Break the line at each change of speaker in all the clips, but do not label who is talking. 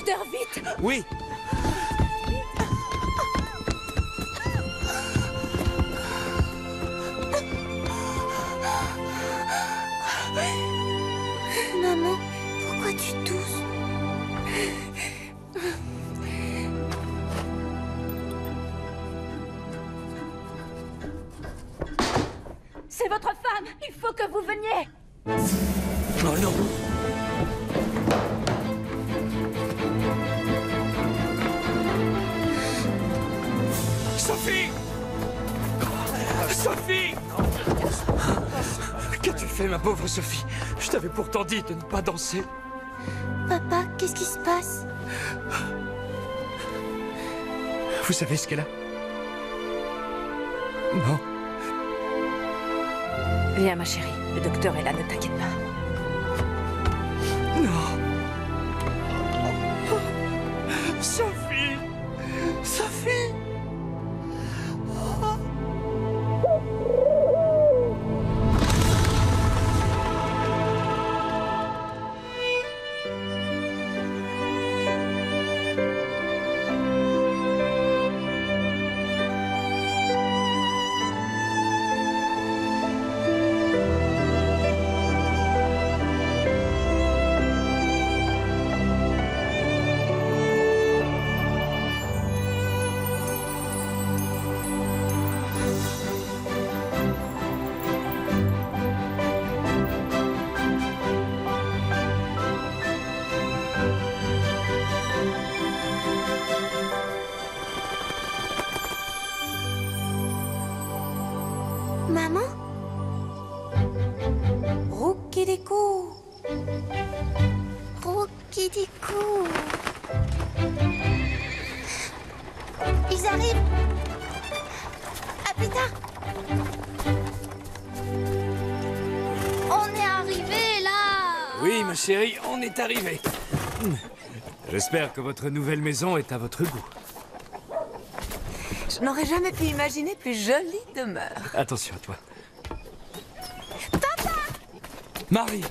Docteur, vite!
Oui.
Maman, pourquoi tu tousses?
C'est votre femme! Il faut que vous veniez!
Oh non. Sophie! Sophie! Qu'as-tu fait, ma pauvre Sophie? Je t'avais pourtant dit de ne pas danser.
Papa, qu'est-ce qui se passe?
Vous savez ce qu'elle a? Non.
Viens, ma chérie. Le docteur est là, ne t'inquiète pas.
Non. Sophie! Sophie!
Maman? Roukidékou. Roukidékou. Ils arrivent. À plus tard. On est arrivé là.
Oui, ma chérie, on est arrivé. J'espère que votre nouvelle maison est à votre goût.
Je n'aurais jamais pu imaginer plus jolie demeure.
Attention à toi. Papa! Marie!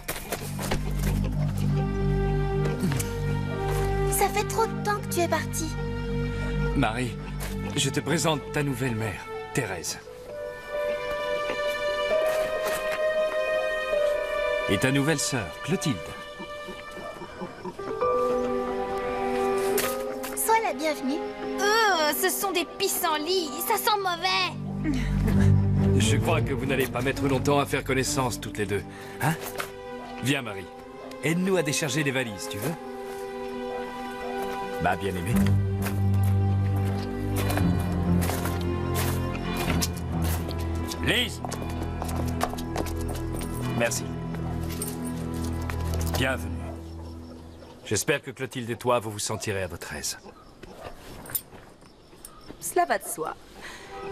Ça fait trop de temps que tu es partie.
Marie, je te présente ta nouvelle mère, Thérèse. Et ta nouvelle sœur, Clotilde.
Sois la bienvenue.
Ce sont des pissenlits, ça sent mauvais.
Je crois que vous n'allez pas mettre longtemps à faire connaissance toutes les deux. Hein? Viens, Marie. Aide-nous à décharger les valises, tu veux? Ma bien-aimée. Lise! Merci. Bienvenue. J'espère que Clotilde et toi, vous vous sentirez à votre aise.
Cela va de soi.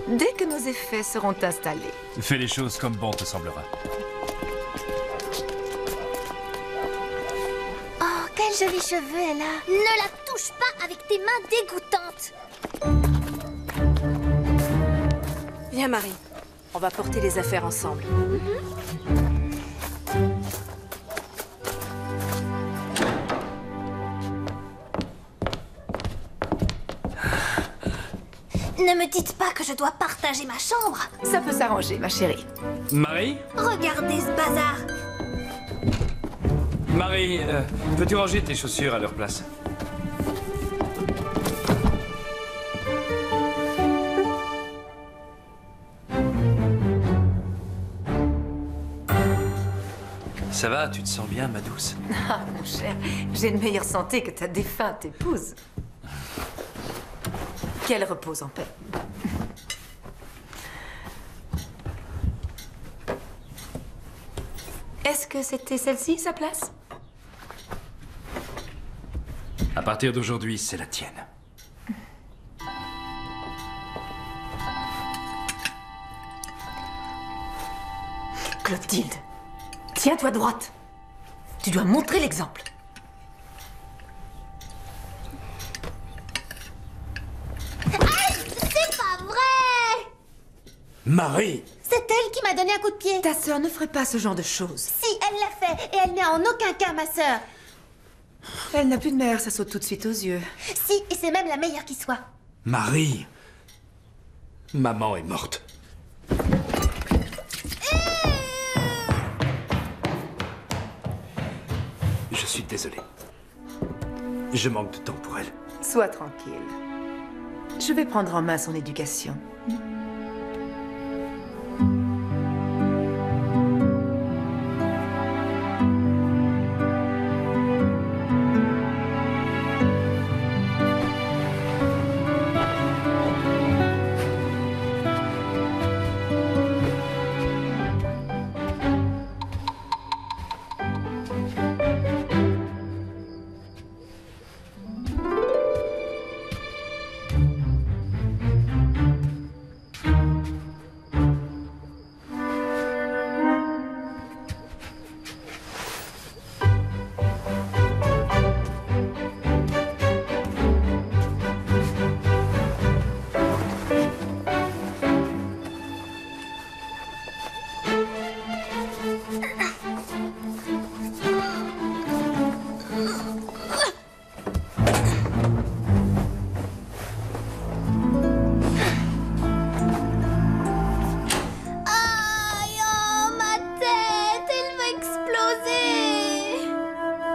Dès que nos effets seront installés.
Fais les choses comme bon te semblera.
Oh, quels jolis cheveux elle a.
Ne la touche pas avec tes mains dégoûtantes.
Viens, Marie. On va porter les affaires ensemble.
Ne me dites pas que je dois partager ma chambre.
Ça peut s'arranger, ma chérie.
Marie?
Regardez ce bazar.
Marie, peux-tu ranger tes chaussures à leur place? Ça va, tu te sens bien, ma douce?
Ah, mon cher, j'ai une meilleure santé que ta défunte épouse. Qu'elle repose en paix. Est-ce que c'était celle-ci, sa place?
À partir d'aujourd'hui, c'est la tienne.
Clotilde, tiens-toi droite. Tu dois montrer l'exemple.
C'est pas vrai!
Marie!
C'est elle qui m'a donné un coup de pied.
Ta sœur ne ferait pas ce genre de choses.
Si, elle l'a fait. Et elle n'est en aucun cas ma sœur.
Elle n'a plus de mère, ça saute tout de suite aux yeux.
Si, et c'est même la meilleure qui soit.
Marie! Maman est morte. Je suis désolé. Je manque de temps pour elle.
Sois tranquille. Je vais prendre en main son éducation.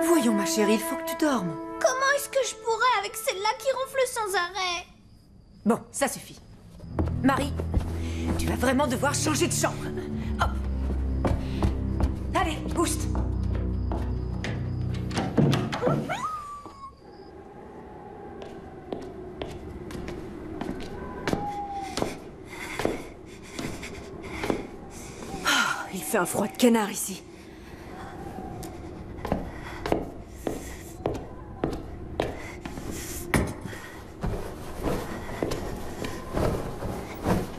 Voyons, ma chérie, il faut que tu dormes.
Comment est-ce que je pourrais avec celle-là qui ronfle sans arrêt?
Bon, ça suffit. Marie, tu vas vraiment devoir changer de chambre. Hop. Allez, boost.
Il fait un froid de canard ici.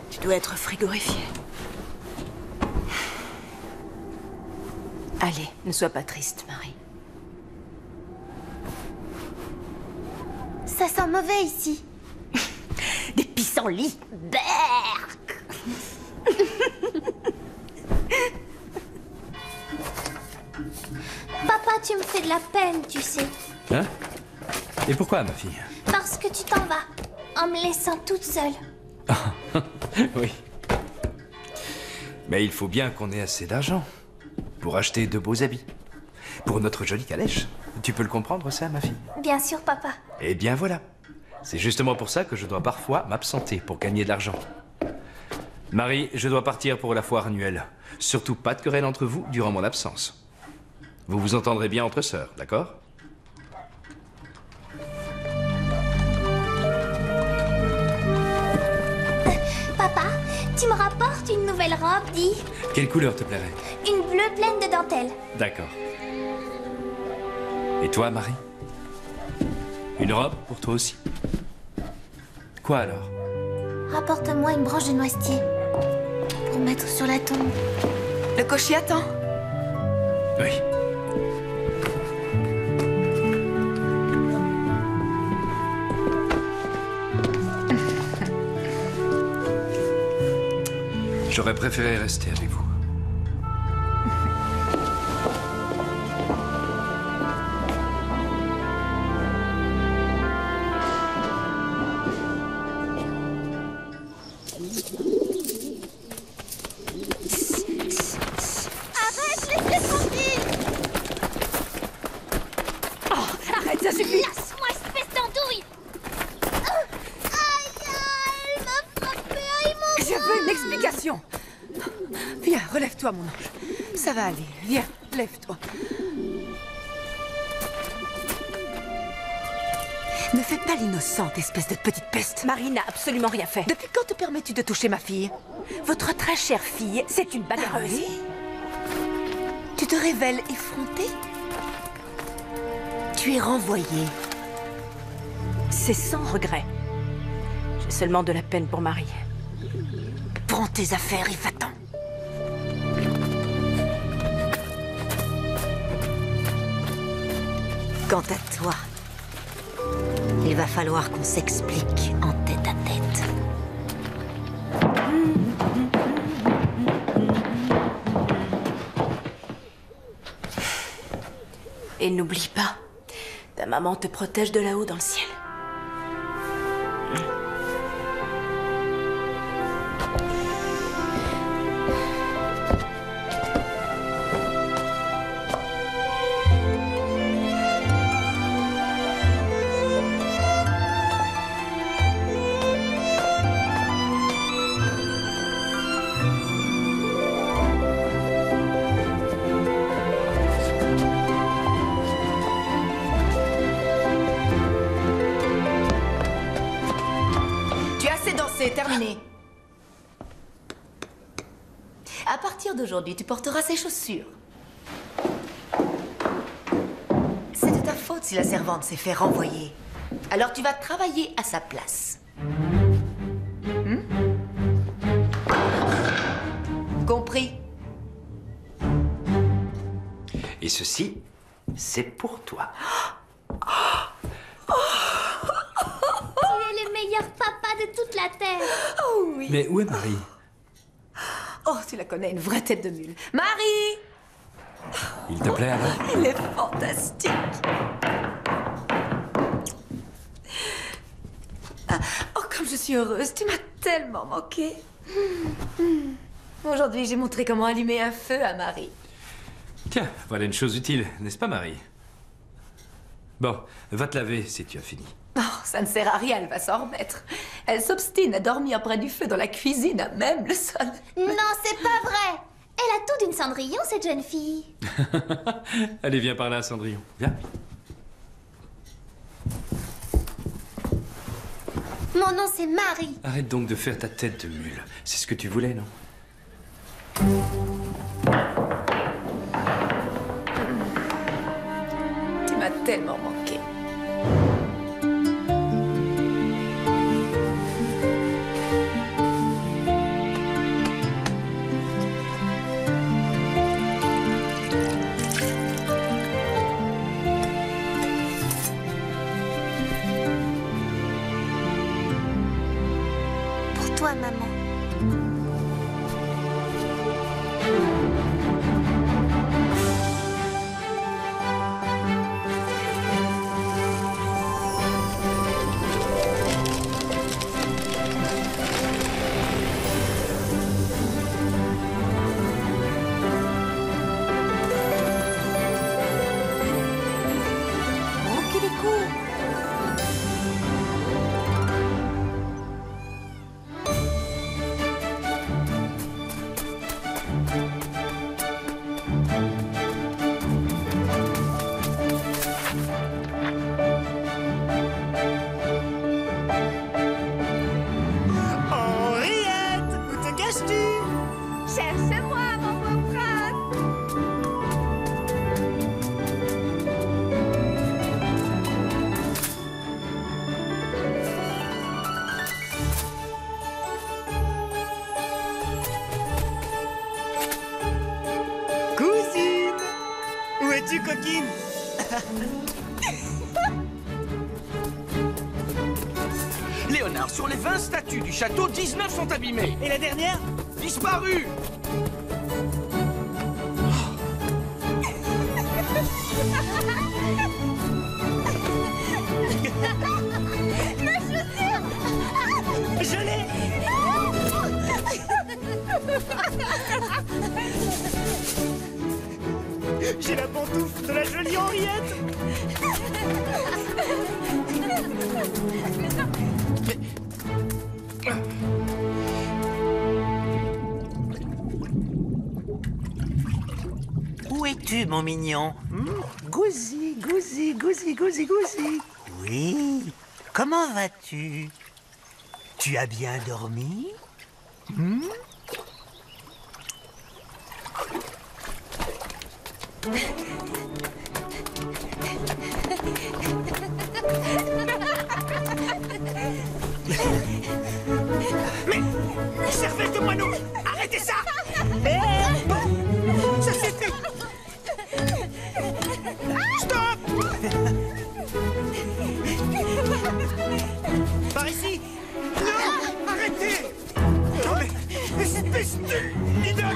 Tu dois être frigorifié. Allez, ne sois pas triste, Marie.
Ça sent mauvais ici.
Des pissenlits.
Berk.
Papa, tu me fais de la peine, tu sais.
Hein? Et pourquoi, ma fille?
Parce que tu t'en vas, en me laissant toute seule.
Oui. Mais il faut bien qu'on ait assez d'argent pour acheter de beaux habits. Pour notre jolie calèche. Tu peux le comprendre, ça, ma fille?
Bien sûr, papa.
Eh bien, voilà. C'est justement pour ça que je dois parfois m'absenter pour gagner de l'argent. Marie, je dois partir pour la foire annuelle. Surtout pas de querelle entre vous durant mon absence. Vous vous entendrez bien entre sœurs, d'accord?
Papa, tu me rapportes une nouvelle robe, dis.
Quelle couleur te plairait?
Une bleue pleine de dentelle.
D'accord. Et toi, Marie? Une robe pour toi aussi? Quoi alors?
Rapporte-moi une branche de noisetier pour mettre sur la tombe.
Le cocher attend.
Oui. J'aurais préféré rester avec vous.
Arrête, laisse-les tranquille.
Arrête, ça suffit.
Lâche-moi, espèce d'andouille. Aïe, elle m'a frappé, aïe, mon
Je veux une explication. Viens, relève-toi, mon ange. Ça va aller. Viens, lève-toi. Ne fais pas l'innocente, espèce de petite peste.
Marie n'a absolument rien fait.
Depuis quand te permets-tu de toucher ma fille?
Votre très chère fille, c'est une bagarreuse.
oui? Tu te révèles effrontée? Tu es renvoyée.
C'est sans regret. J'ai seulement de la peine pour Marie.
Prends tes affaires et va-t'en. Quant à toi, il va falloir qu'on s'explique en tête à tête.
Et n'oublie pas, Ta maman te protège de là-haut dans le ciel.
C'est terminé. À partir d'aujourd'hui, tu porteras ces chaussures. C'est de ta faute si la servante s'est fait renvoyer. Alors tu vas travailler à sa place. Compris?
Et ceci, c'est pour toi.
Tu es le meilleur papa de toute la Terre.
Oh oui.
Mais où est Marie?
Oh, tu la connais, une vraie tête de mule. Marie!
Il te plaît, alors?
Elle est fantastique. Oh, comme je suis heureuse. Tu m'as tellement manqué. Aujourd'hui, j'ai montré comment allumer un feu à Marie.
Tiens, voilà une chose utile, n'est-ce pas, Marie? Bon, va te laver si tu as fini.
Oh, ça ne sert à rien, elle va s'en remettre. Elle s'obstine à dormir près du feu dans la cuisine, à même le sol.
Non, c'est pas vrai. Elle a tout d'une Cendrillon, cette jeune fille.
Allez, viens par là, Cendrillon. Viens.
Mon nom, c'est Marie.
Arrête donc de faire ta tête de mule. C'est ce que tu voulais, non?
Tu m'as tellement manqué.
Pour toi, maman.
Oh, qu'il est cool.
Henriette, où te caches-tu?
Cherche-moi, mon beau prince.
Cousine, où es-tu, coquine?
Léonard, sur les 20 statues du château, 19 sont abîmées.
Et la dernière?
Disparues.
Je l'ai! J'ai la pantoufle de la jolie Henriette!
Où es-tu, mon mignon? Gousi, gousi, gousi, gousi, gousi. Oui. Comment vas-tu? Tu as bien dormi?
Mais cervelle de moineau! Arrêtez ça! Ça suffit! Stop! Par ici! Non! Arrêtez! Non mais, espèce de leader!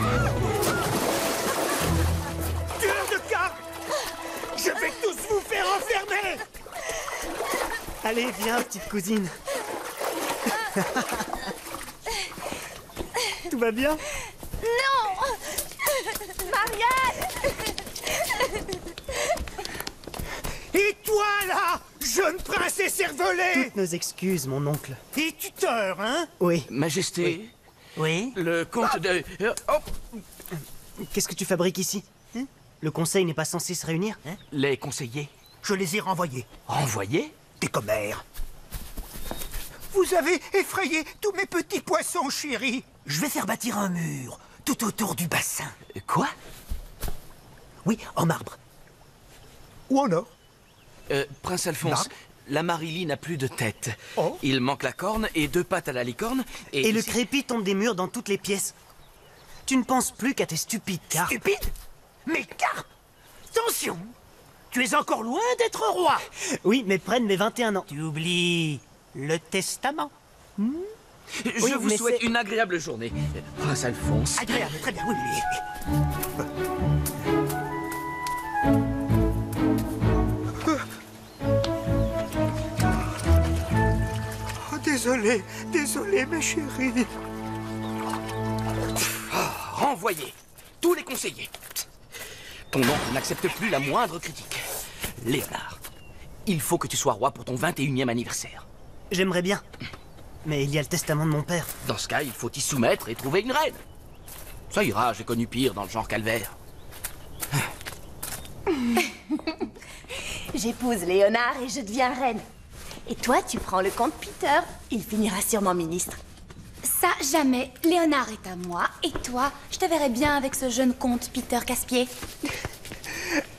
Tueur de cartes! Je vais tous vous faire enfermer!
Allez, viens, petite cousine. Tout va bien?
Non! Marianne!
Et toi, là, jeune princesse cervelée!
Toutes nos excuses, mon oncle.
Et tuteur, hein?
Oui.
Majesté,
Oui?
le comte de... Oh,
Qu'est-ce que tu fabriques ici? Le conseil n'est pas censé se réunir?
les conseillers.
Je les ai renvoyés.
Envoyés?
Des commères. Vous avez effrayé tous mes petits poissons chéris.
Je vais faire bâtir un mur tout autour du bassin.
Quoi?
Oui, en marbre.
Ou en or.
Prince Alphonse,
Marc?
la Marilie n'a plus de tête.
Oh.
Il manque la corne et 2 pattes à la licorne.
Et le crépi tombe des murs dans toutes les pièces. Tu ne penses plus qu'à tes stupides carpes.
Stupide? Mes carpes! Attention! Tu es encore loin d'être roi.
Oui, mais prennent mes 21 ans.
Tu oublies le testament.
Je
Oui,
vous
mais
souhaite
c'est-
une agréable journée. Prince Alphonse.
Agréable, très bien, oui, oui. Oh, désolé, désolé, mes chéris.
Renvoyez tous les conseillers. Ton oncle n'accepte plus la moindre critique. Léonard, il faut que tu sois roi pour ton 21e anniversaire.
J'aimerais bien. Mais il y a le testament de mon père.
Dans ce cas, il faut t'y soumettre et trouver une reine. Ça ira, j'ai connu pire dans le genre calvaire.
J'épouse Léonard et je deviens reine. Et toi, tu prends le comte Peter. Il finira sûrement ministre.
Ça, jamais. Léonard est à moi. Et toi, je te verrais bien avec ce jeune comte Peter Casse-Pied.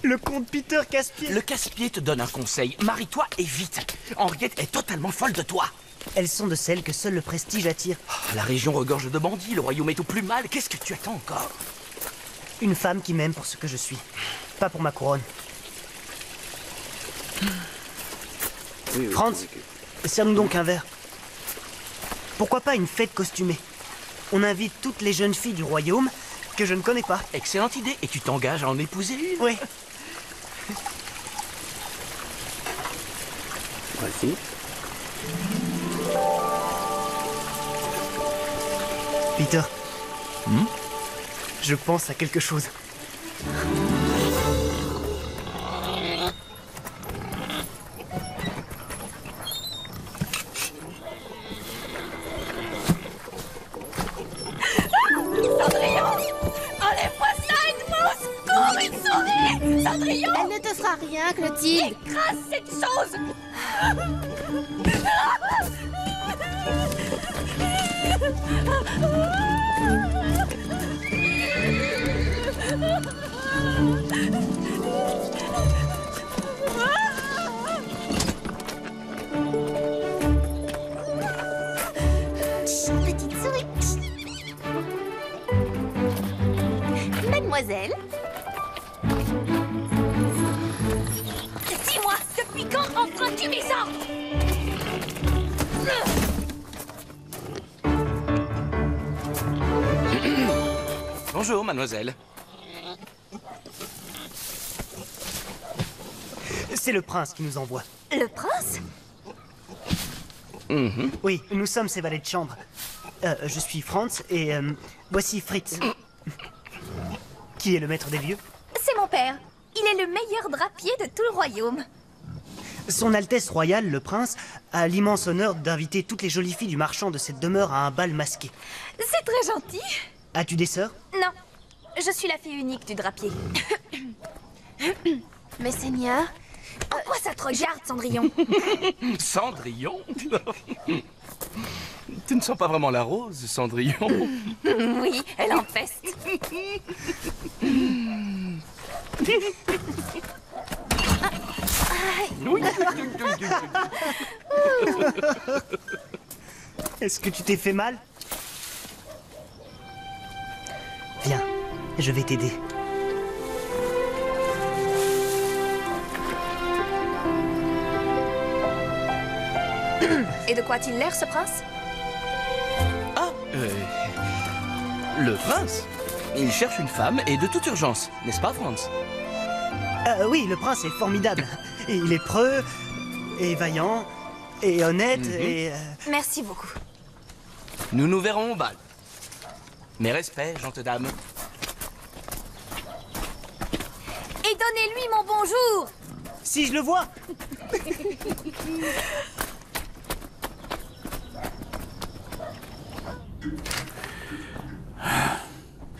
Le comte Peter Casse-Pied.
Le casse-pied te donne un conseil. Marie-toi et vite. Henriette est totalement folle de toi.
Elles sont de celles que seul le prestige attire.
La région regorge de bandits, le royaume est au plus mal. Qu'est-ce que tu attends encore?
Une femme qui m'aime pour ce que je suis. Pas pour ma couronne. Franz, sers-nous donc un verre. Pourquoi pas une fête costumée? On invite toutes les jeunes filles du royaume que je ne connais pas.
Excellente idée. Et tu t'engages à en épouser une?
Oui.
Vas-y.
Peter. Je pense à quelque chose.
Enlève-moi ça, une mousse! Cours, une souris! Cendrillon!
Elle ne te fera rien, Clotilde.
Écrase cette chose!
Petite souris.
Mademoiselle,
Dis-moi, depuis quand enfreins-tu mes ordres?
Bonjour, mademoiselle.
C'est le prince qui nous envoie.
le prince?
Oui, nous sommes ses valets de chambre. Je suis Franz et voici Fritz. Qui est le maître des lieux?
C'est mon père. Il est le meilleur drapier de tout le royaume.
Son Altesse royale, le prince, a l'immense honneur d'inviter toutes les jolies filles du marchand de cette demeure à un bal masqué.
C'est très gentil.
As-tu des sœurs?
Non, je suis la fille unique du drapier.
Mais Seigneur,
En quoi ça te regarde, Cendrillon?
Cendrillon? Tu ne sens pas vraiment la rose, Cendrillon?
Oui, elle empeste.
Est-ce que tu t'es fait mal? Viens, je vais t'aider.
Et de quoi a-t-il l'air, ce prince?
Ah, le prince? Il cherche une femme et de toute urgence, n'est-ce pas, Franz?
Oui, le prince est formidable. Et il est preux et vaillant et honnête et...
Merci beaucoup.
Nous nous verrons au bal. Mes respects, gentes dames.
Et donnez-lui mon bonjour.
Si je le vois.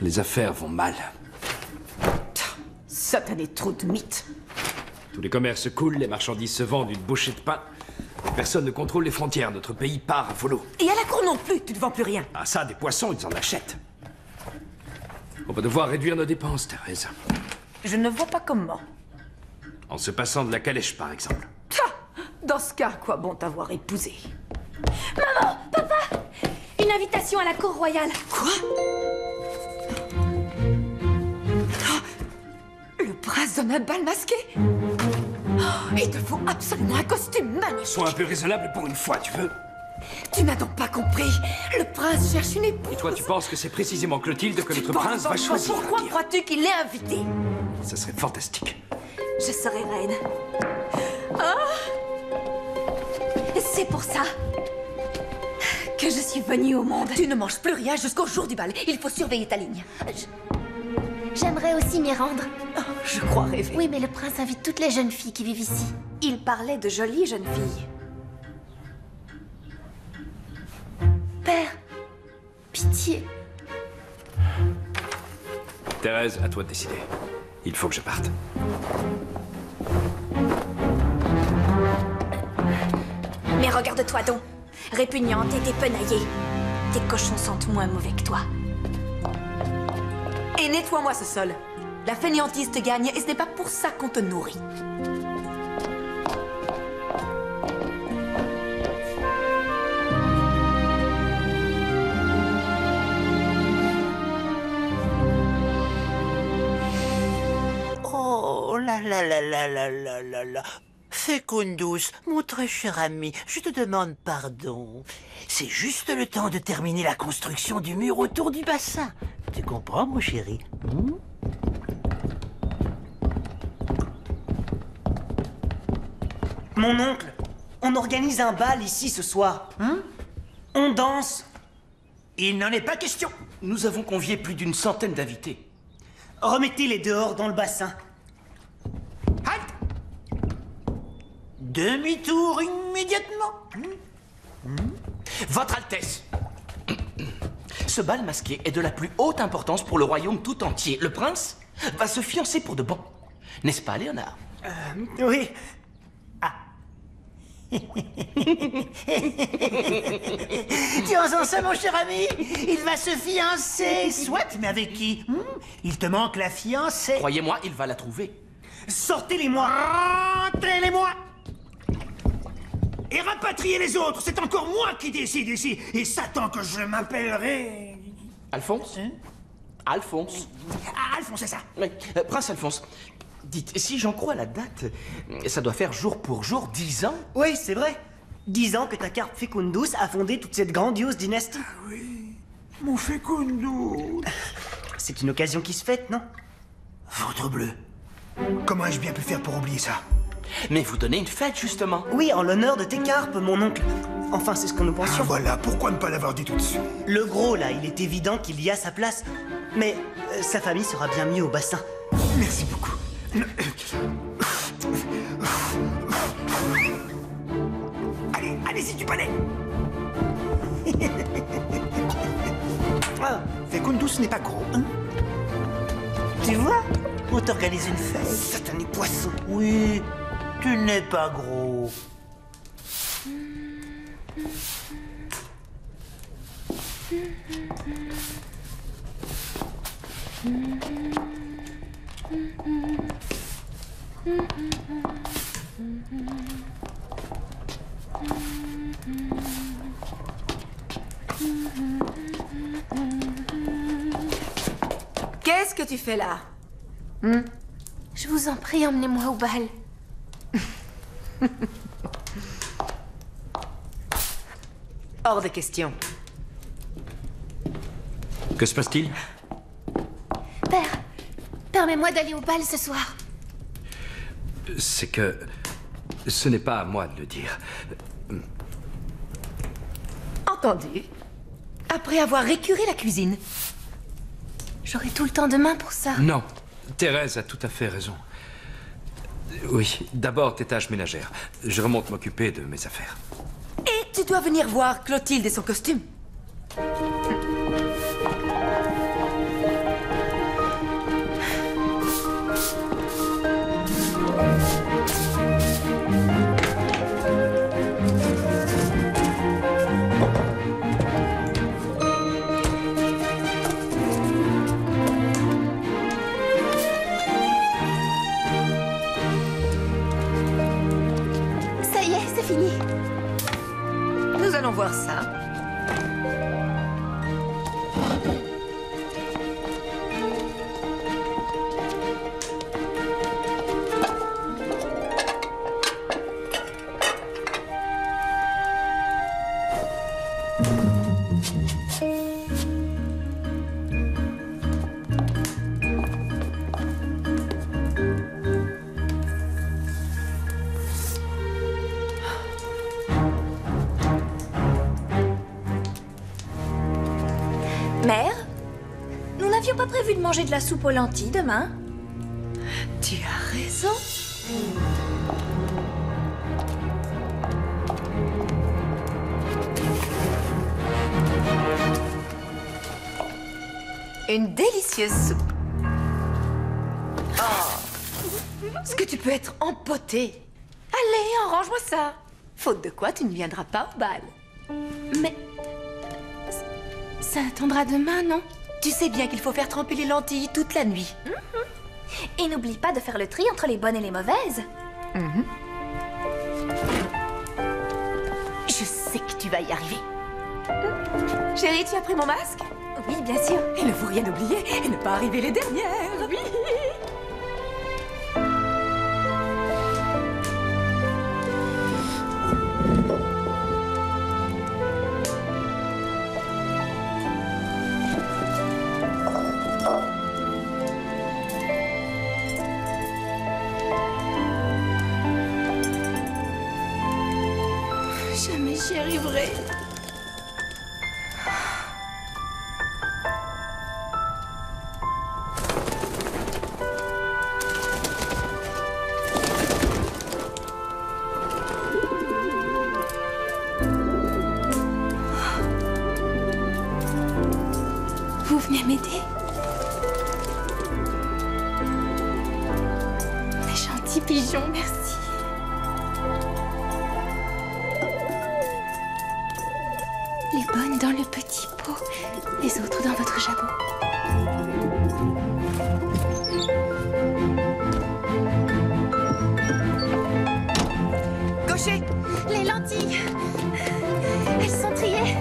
Les affaires vont mal.
Satané trou de mythe.
Tous les commerces coulent, les marchandises se vendent une bouchée de pain. Personne ne contrôle les frontières, notre pays part à volo.
Et à la cour non plus, tu ne vends plus rien.
Ah ça, des poissons, ils en achètent. On va devoir réduire nos dépenses, Thérèse.
Je ne vois pas comment.
En se passant de la calèche, par exemple.
Dans ce cas, quoi bon t'avoir épousé?
Maman, papa, une invitation à la cour royale.
Quoi? Le prince donne un bal masqué? Il te faut absolument un costume magnifique.
Sois un peu raisonnable pour une fois, tu veux?
Tu n'as donc pas compris. Le prince cherche une épouse.
Et toi, tu penses que c'est précisément Clotilde que notre prince va choisir?
Pourquoi crois-tu qu'il l'ait invitée?
Ça serait fantastique.
Je serai reine. C'est pour ça que je suis venue au monde.
Tu ne manges plus rien jusqu'au jour du bal. Il faut surveiller ta ligne.
J'aimerais aussi m'y rendre.
Je crois rêver.
Oui, mais le prince invite toutes les jeunes filles qui vivent ici.
Il parlait de jolies jeunes filles.
Père, pitié.
Thérèse, à toi de décider. Il faut que je parte.
Mais regarde-toi donc, répugnante et dépenaillée. Tes cochons sentent moins mauvais que toi.
Et nettoie-moi ce sol. La fainéantise te gagne et ce n'est pas pour ça qu'on te nourrit.
Oh là là là là là là là là. Fécundus, mon très cher ami, je te demande pardon. C'est juste le temps de terminer la construction du mur autour du bassin. Tu comprends, mon chéri?
Mon oncle, on organise un bal ici ce soir. On danse.
Il n'en est pas question.
Nous avons convié plus d'une centaine d'invités.
Remettez-les dehors dans le bassin.
Halte!
Demi-tour immédiatement.
Votre Altesse, ce bal masqué est de la plus haute importance pour le royaume tout entier. Le prince va se fiancer pour de bon. N'est-ce pas, Léonard?
Oui.
Tu entends ça, mon cher ami? Il va se fiancer. Soit, mais avec qui? Il te manque la fiancée.
Croyez-moi, il va la trouver.
Sortez-les-moi.
Rentrez-les-moi! Et rapatriez les autres. C'est encore moi qui décide ici. Et Satan que je m'appellerai...
Alphonse? Alphonse.
Ah, Alphonse, c'est ça.
Oui, Prince Alphonse, dites, si j'en crois la date, ça doit faire jour pour jour 10 ans.
Oui, c'est vrai. 10 ans que ta carte Fécundus a fondé toute cette grandiose dynastie.
Oui, mon Fécundus.
C'est une occasion qui se fête, non?
Ventre bleu. Comment ai-je bien pu faire pour oublier ça?
Mais vous donnez une fête, justement.
Oui, en l'honneur de tes carpes, mon oncle. Enfin, c'est ce que nous
Ah,
pensions.
voilà, pourquoi ne pas l'avoir dit tout de suite?
Le gros, là, il est évident qu'il y a sa place. Mais sa famille sera bien mieux au bassin.
Merci beaucoup. Allez, allez-y du palais. Fécundus n'est pas gros, hein?
Tu vois? On t'organise une fête.
Satané poisson.
Oui, tu n'es pas gros.
Qu'est-ce que tu fais là?
Je vous en prie, emmenez-moi au bal.
Hors de question.
Que se passe-t-il?
Père, permets-moi d'aller au bal ce soir.
C'est que... ce n'est pas à moi de le dire.
entendu. Après avoir récuré la cuisine.
J'aurai tout le temps demain pour ça.
Non, Thérèse a tout à fait raison. Oui, d'abord tes tâches ménagères. Je remonte m'occuper de mes affaires.
Et tu dois venir voir Clotilde et son costume.
Ça y est, c'est fini.
Nous allons voir ça.
Mère, nous n'avions pas prévu de manger de la soupe aux lentilles demain.
Tu as raison. Une délicieuse soupe. Oh, est-ce que tu peux être empotée? Allez, arrange-moi ça. Faute de quoi, tu ne viendras pas au bal.
Mais... ça attendra demain, non?
Tu sais bien qu'il faut faire tremper les lentilles toute la nuit.
Et n'oublie pas de faire le tri entre les bonnes et les mauvaises.
Je sais que tu vas y arriver. Chérie, tu as pris mon masque?
Oui, bien sûr.
Il ne faut rien oublier et ne pas arriver les dernières. Oui.
Jamais j'y arriverai. Vous venez m'aider? Des gentils pigeons, merci. Les bonnes dans le petit pot, les autres dans votre jabot.
Cocher!
Les lentilles! Elles sont triées.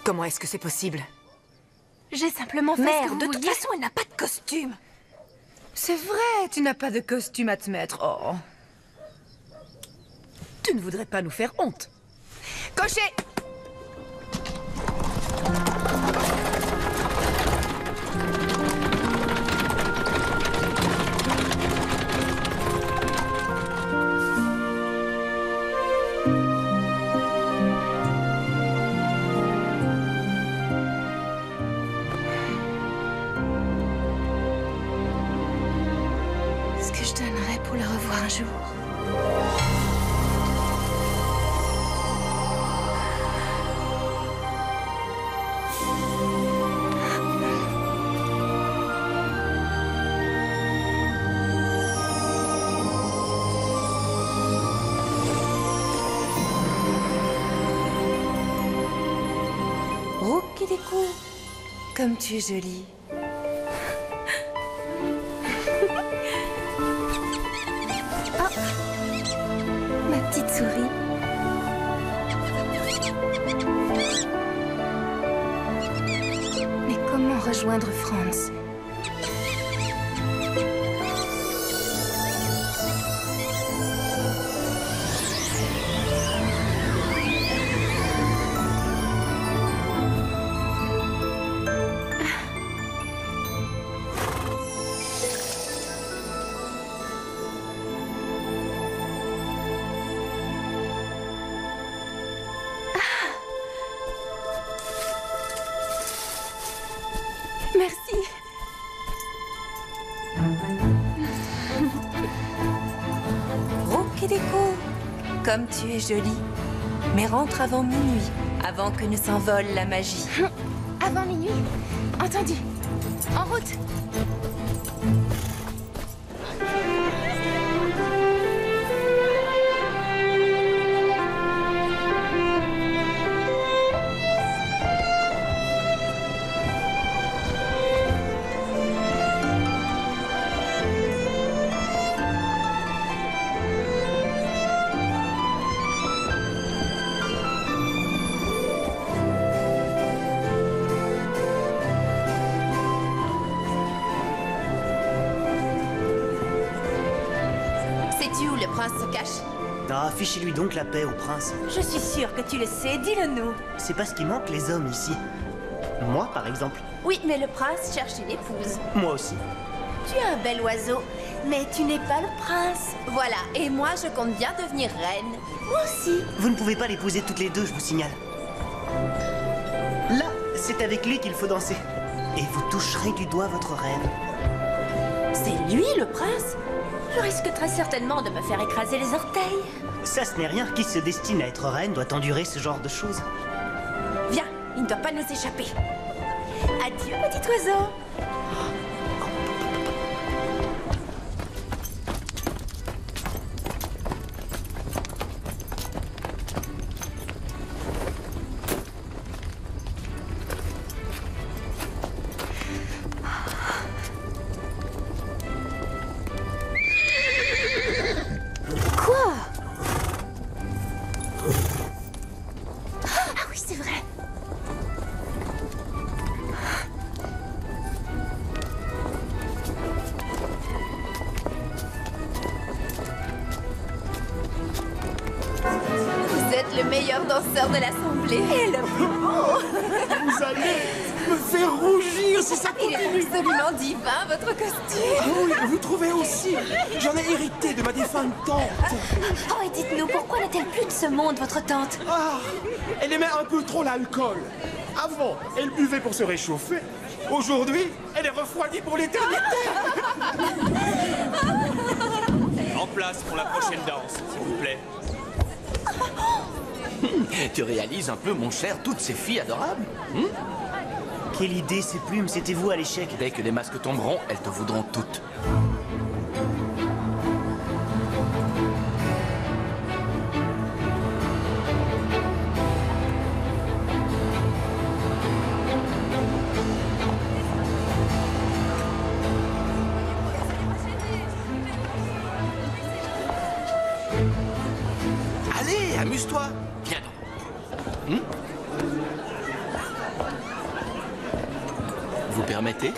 Comment est-ce que c'est possible?
J'ai simplement fait ce
Mère,
que vous
de toute
vouliez.
façon, elle n'a pas de costume.
C'est vrai, tu n'as pas de costume à te mettre. Oh. Tu ne voudrais pas nous faire honte. Cocher!
Ce que je donnerais pour le revoir un jour.
Rouquidécou, comme tu es jolie.
Ma petite souris. Mais comment rejoindre Franz? Comme tu es jolie. Mais rentre avant minuit, avant que ne s'envole la magie.
Avant minuit. Entendu. En route.
Sais-tu où le prince se cache?
Ah, fichez-lui donc la paix au prince.
Je suis sûre que tu le sais, dis-le-nous.
C'est pas ce qui manque les hommes ici. Moi, par exemple.
Oui, mais le prince cherche une épouse.
Moi aussi.
Tu es un bel oiseau, mais tu n'es pas le prince. Voilà, et moi je compte bien devenir reine. Moi aussi.
Vous ne pouvez pas l'épouser toutes les deux, je vous signale. Là, c'est avec lui qu'il faut danser. Et vous toucherez du doigt votre reine.
C'est lui, le prince? Je risque très certainement de me faire écraser les orteils.
Ça, ce n'est rien. Qui se destine à être reine doit endurer ce genre de choses.
Viens, il ne doit pas nous échapper. Adieu, petit oiseau.
Quoi? Ah oui, c'est vrai.
Vous êtes le meilleur danseur de l'assemblée. Et le plus beau.
Vous allez me faire rougir si ça
Il
continue.
est absolument divin, votre costume.
Ah oui, vous trouvez aussi? J'en ai hérité de ma défunte tante.
Oh, et dites-nous, pourquoi n'est-elle plus de ce monde, votre tante?
Ah, elle aimait un peu trop l'alcool. Avant, elle buvait pour se réchauffer. Aujourd'hui, elle est refroidie pour l'éternité.
En place pour la prochaine danse, s'il vous plaît. Tu réalises un peu, mon cher, toutes ces filles adorables?
Quelle idée, ces plumes, c'était vous à l'échec.
Dès que les masques tomberont, elles te voudront toutes. Allez, amuse-toi. Viens donc. Vous permettez?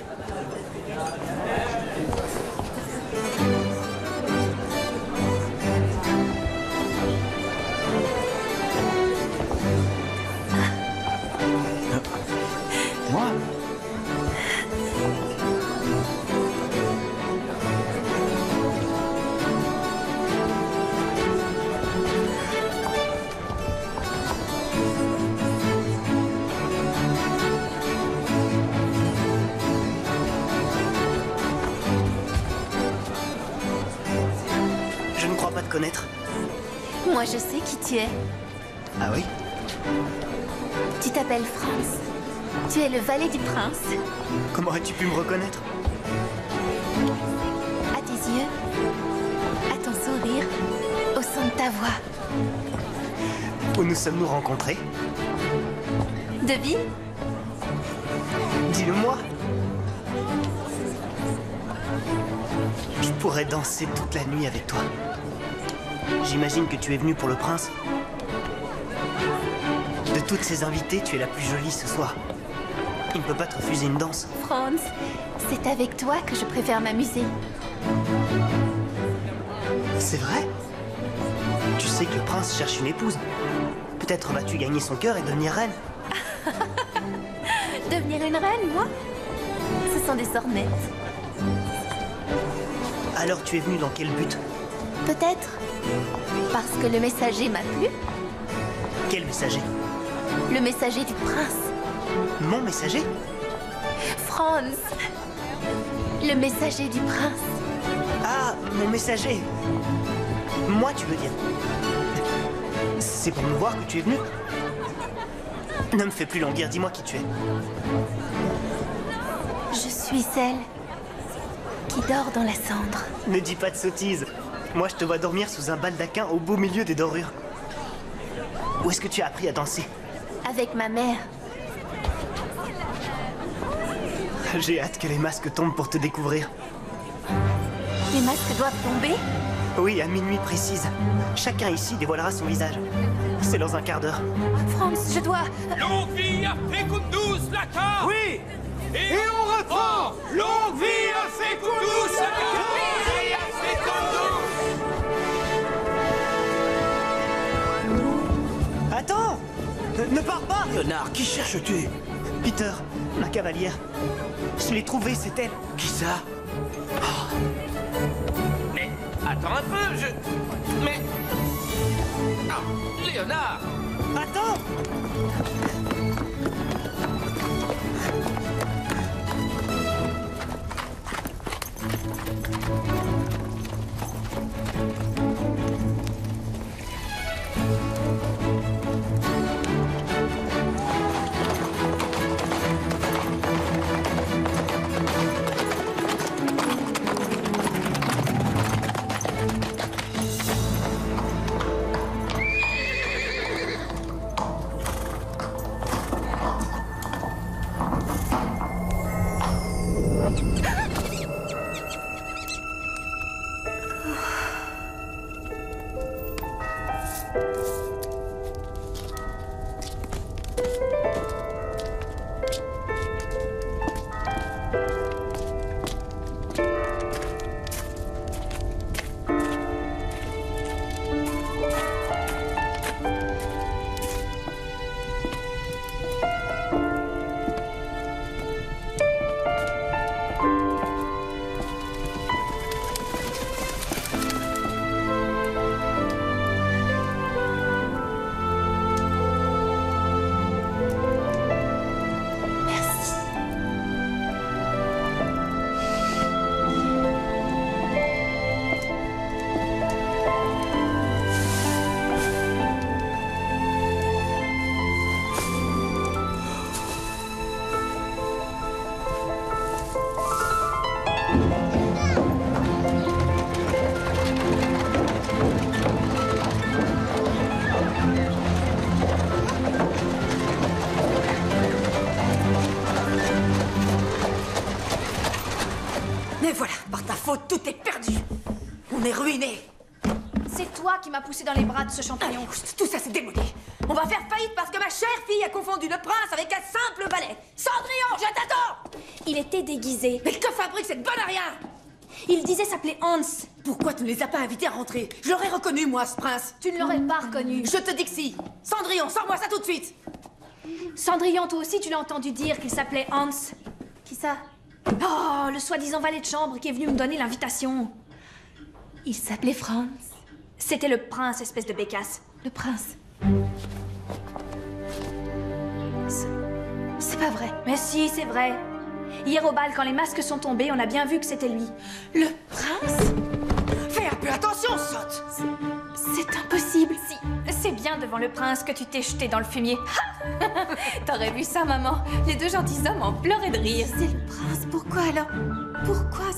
Moi?
Je ne crois pas te connaître.
Moi, je sais qui tu es.
Ah oui?
Tu t'appelles Franz. Tu es le valet du prince.
Comment as-tu pu me reconnaître?
À tes yeux, à ton sourire, au son de ta voix.
Où nous sommes-nous rencontrés?
Devine?
Dis-le-moi. Je pourrais danser toute la nuit avec toi. J'imagine que tu es venu pour le prince. De toutes ces invitées, tu es la plus jolie ce soir. Il ne peut pas te refuser une danse.
Franz, c'est avec toi que je préfère m'amuser.
C'est vrai? Tu sais que le prince cherche une épouse. Peut-être vas-tu gagner son cœur et devenir reine.
Devenir une reine, moi? Ce sont des sornettes.
Alors tu es venu dans quel but?
Peut-être parce que le messager m'a plu.
Quel messager?
Le messager du prince.
Mon messager?
Franz. Le messager du prince.
Ah, mon messager. Moi, tu veux dire. C'est pour me voir que tu es venu? Ne me fais plus languir, dis-moi qui tu es.
Je suis celle qui dort dans la cendre.
Ne dis pas de sottises. Moi, je te vois dormir sous un baldaquin au beau milieu des dorures. Où est-ce que tu as appris à danser?
Avec ma mère.
J'ai hâte que les masques tombent pour te découvrir.
Les masques doivent tomber?
Oui, à minuit précise. Chacun ici dévoilera son visage. C'est dans un quart d'heure.
Franz, je dois...
Longue vie à Fekundus Laka!
Oui!
Et on reprend! Longue vie à Fekundus Laka! Longue vie à Fekundus!
Attends! Ne pars pas!
Léonard, qui cherches-tu?
Peter, ma cavalière. Je l'ai trouvée, c'est elle.
Qui ça? Oh. Mais attends un peu, Mais... Oh, Léonard!
Attends!
Mais voilà, par ta faute, tout est perdu. On est ruinés.
C'est toi qui m'as poussé dans les bras de ce champignon.
Tout ça, c'est démodé. On va faire faillite parce que ma chère fille a confondu le prince avec un simple balai. Cendrillon, je t'attends!
Il était déguisé.
Mais que fabrique cette bonne à rien?
Il disait s'appeler Hans.
Pourquoi tu ne les as pas invités à rentrer? Je l'aurais reconnu, moi, ce prince.
Tu ne l'aurais pas reconnu.
Je te dis que si. Cendrillon, sors-moi ça tout de suite.
Cendrillon, toi aussi, tu l'as entendu dire qu'il s'appelait Hans. Qui ça? Oh, le soi-disant valet de chambre qui est venu me donner l'invitation. Il s'appelait Franz. C'était le prince, espèce de bécasse. Le prince. C'est pas vrai. Mais si, c'est vrai. Hier au bal, quand les masques sont tombés, on a bien vu que c'était lui. Le prince?
Fais un peu attention, sotte.
C'est impossible. Si, c'est bien devant le prince que tu t'es jeté dans le fumier. T'aurais vu ça, maman? Les deux gentilshommes en pleuraient de rire. C'est le prince, pourquoi alors? Pourquoi?